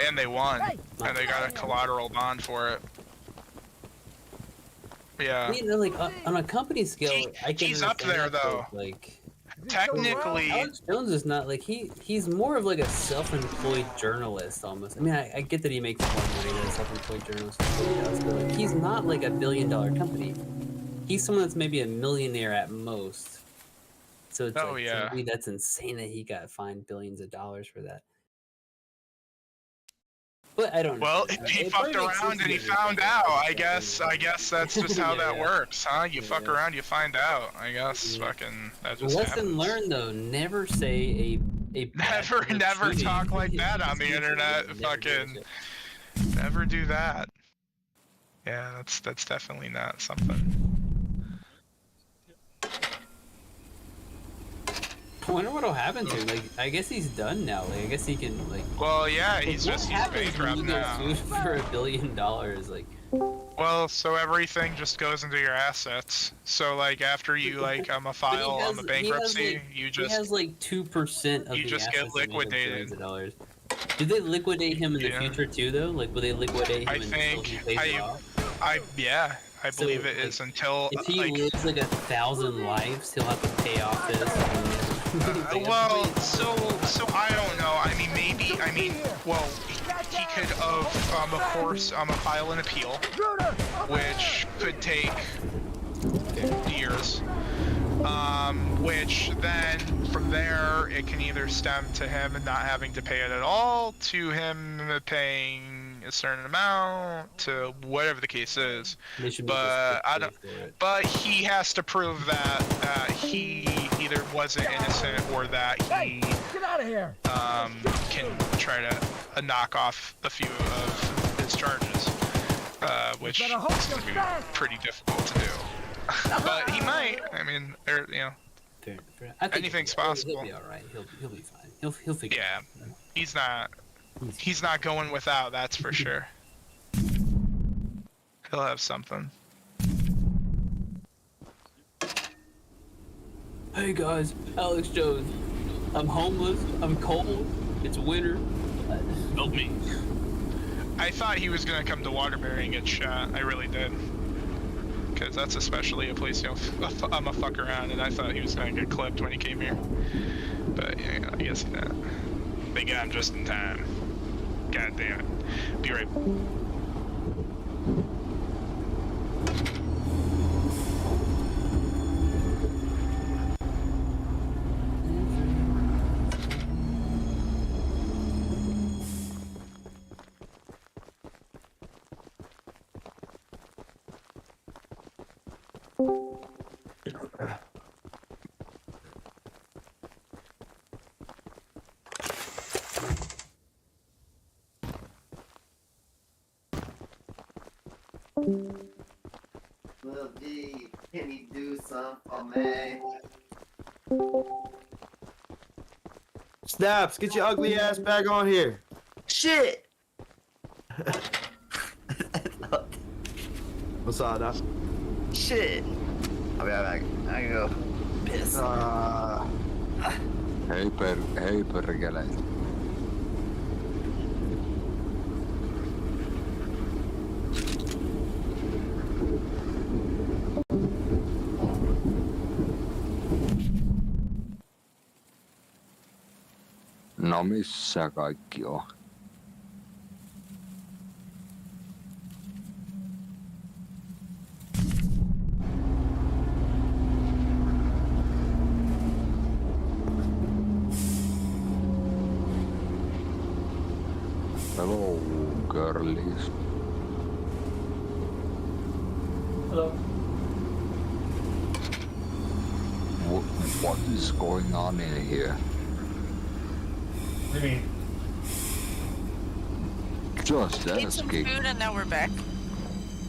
Speaker 12: And they won. And they got a collateral bond for it. Yeah.
Speaker 1: You know, like on a company scale,
Speaker 12: he's up there though.
Speaker 1: Like
Speaker 12: technically,
Speaker 1: Alex Jones is not like he's more of like a self-employed journalist almost. I mean, I get that he makes more money than a self-employed journalist, but like, he's not like $1 billion company. He's someone that's maybe a millionaire at most. So it's like, to me, that's insane that he got fined billions of dollars for that. But I don't know.
Speaker 12: Well, he fucked around and he found out. I guess that's just how that works, huh? You fuck around, you find out. I guess fucking that just
Speaker 1: Lesson learned though, never say a
Speaker 12: never talk like that on the internet. Fucking never do that. Yeah, that's definitely not something.
Speaker 1: I wonder what'll happen to him. Like, I guess he's done now. Like, I guess he can like.
Speaker 12: Well, yeah, he's bankrupt now.
Speaker 1: For $1 billion, like.
Speaker 12: Well, so everything just goes into your assets. So like after you like file on the bankruptcy, you just.
Speaker 1: He has like 2% of
Speaker 12: you
Speaker 1: the
Speaker 12: just get liquidated.
Speaker 1: Did they liquidate him in the future too, though? Like, will they liquidate him until he pays it off?
Speaker 12: I believe it is until.
Speaker 1: If he lives like 1,000 lives, he'll have to pay off this.
Speaker 12: Well, so I don't know. I mean, maybe. I mean, well, he could of course file an appeal, which could take years. Which then from there it can either stem to him not having to pay it at all, to him paying a certain amount, to whatever the case is. But But he has to prove that he either wasn't innocent or that he
Speaker 17: Get out of here!
Speaker 12: Can try to knock off a few of his charges, which is going to be pretty difficult to do. But he might. I mean, anything's possible.
Speaker 1: He'll be all right. He'll be fine. He'll figure.
Speaker 12: Yeah, he's not going without. That's for sure. He'll have something.
Speaker 1: Hey guys, Alex Jones. I'm homeless. I'm cold. It's winter. Help me.
Speaker 12: I thought he was gonna come to Waterbury and get shot. I really did. Because that's especially a place, I'm a fuck around, and I thought he was gonna get clipped when he came here. But yeah, I guess not. They got him just in time. God damn it. Be right back.
Speaker 2: Lil D, can you do something for me?
Speaker 13: Snaps, get your ugly ass back on here. Shit! What's up, Doc?
Speaker 2: Shit! I'll be right back. I can go piss.
Speaker 14: Hei perkele. No missä kaikki on? Hello, girlies.
Speaker 19: Hello.
Speaker 14: What is going on in here?
Speaker 19: What do you mean?
Speaker 14: Just
Speaker 22: Ate some
Speaker 14: asking.
Speaker 22: food and now we're back.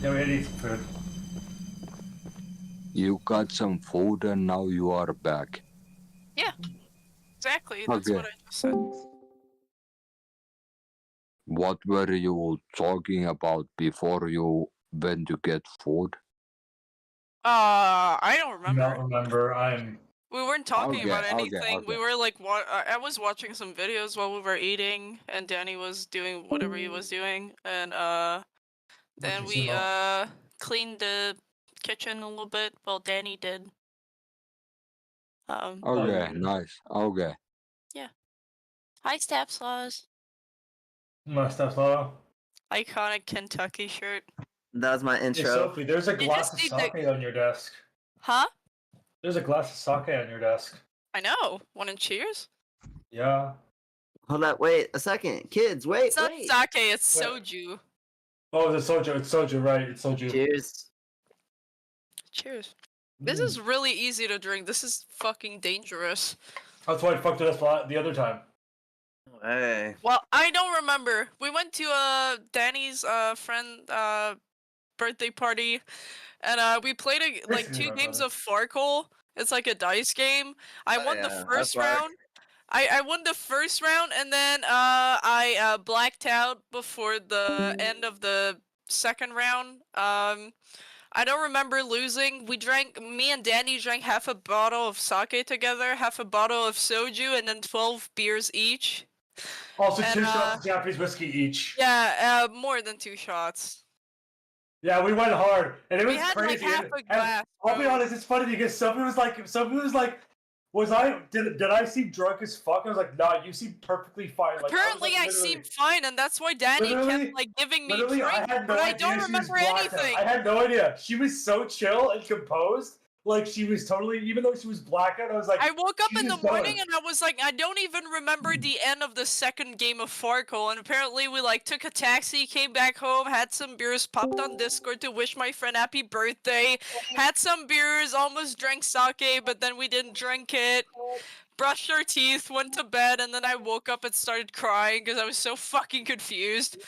Speaker 19: Yeah, we had to eat some food.
Speaker 14: You got some food and now you are back.
Speaker 22: Yeah, exactly. That's
Speaker 14: Okay.
Speaker 22: what I just said.
Speaker 14: What were you talking about before you went to get food?
Speaker 22: I don't remember.
Speaker 19: Don't remember. I'm
Speaker 22: We weren't talking about
Speaker 14: Okay,
Speaker 22: anything. We
Speaker 14: okay.
Speaker 22: were like, I was watching some videos while we were eating, and Danny was doing whatever he was doing, and then we cleaned the kitchen a little bit. Well, Danny did.
Speaker 14: Okay, nice. Okay.
Speaker 22: Yeah. Hi, Stapslaws.
Speaker 19: My stuff, Lolo.
Speaker 22: Iconic Kentucky shirt.
Speaker 2: That was my
Speaker 19: Hey,
Speaker 2: intro.
Speaker 19: Sophie, there's a
Speaker 22: You
Speaker 19: glass
Speaker 22: just
Speaker 19: of
Speaker 22: need
Speaker 19: sake on your desk.
Speaker 22: Huh?
Speaker 19: There's a glass of sake on your desk.
Speaker 22: I know. Want to cheers?
Speaker 19: Yeah.
Speaker 2: Hold up, wait a second. Kids, wait,
Speaker 22: It's not
Speaker 2: wait.
Speaker 22: sake, it's soju.
Speaker 19: Oh, it's soju. It's soju, right? It's soju.
Speaker 2: Cheers.
Speaker 22: Cheers. This is really easy to drink. This is fucking dangerous.
Speaker 19: That's why I fucked it up the other time.
Speaker 2: Hey.
Speaker 22: Well, I don't remember. We went to Danny's friend birthday party, and we played like 2 games of Farkle. It's like a dice game. I won the
Speaker 2: yeah,
Speaker 22: first
Speaker 2: that's Fark.
Speaker 22: round. I won the first round, and then I blacked out before the end of the second round. I don't remember losing. Me and Danny drank half a bottle of sake together, half a bottle of soju, and then 12 beers each.
Speaker 19: Also,
Speaker 22: And,
Speaker 19: 2 shots of Japanese whiskey each.
Speaker 22: Yeah, more than 2 shots.
Speaker 19: Yeah, we went hard, and it was
Speaker 22: We had, like,
Speaker 19: crazy.
Speaker 22: half
Speaker 19: and-
Speaker 22: a
Speaker 19: and
Speaker 22: glass,
Speaker 19: I'll be honest, it's funny because somebody was like, did I seem drunk as fuck? I was like, nah, you seem perfectly fine. Like,
Speaker 22: Apparently, I
Speaker 19: literally-
Speaker 22: seemed fine, and that's why Danny
Speaker 19: Literally-
Speaker 22: kept like giving me
Speaker 19: Literally,
Speaker 22: drinks,
Speaker 19: I had no
Speaker 22: but I
Speaker 19: idea
Speaker 22: don't
Speaker 19: she was
Speaker 22: remember
Speaker 19: blacked out.
Speaker 22: anything.
Speaker 19: I had no idea. She was so chill and composed. Like, she was totally, even though she was blackout, I was like,
Speaker 22: I woke up
Speaker 19: she's
Speaker 22: in the
Speaker 19: just going.
Speaker 22: morning and I was like, I don't even remember the end of the second game of Farkle. And apparently, we like took a taxi, came back home, had some beers, popped on Discord to wish my friend happy birthday, had some beers, almost drank sake, but then we didn't drink it. Brushed our teeth, went to bed, and then I woke up and started crying because I was so fucking confused.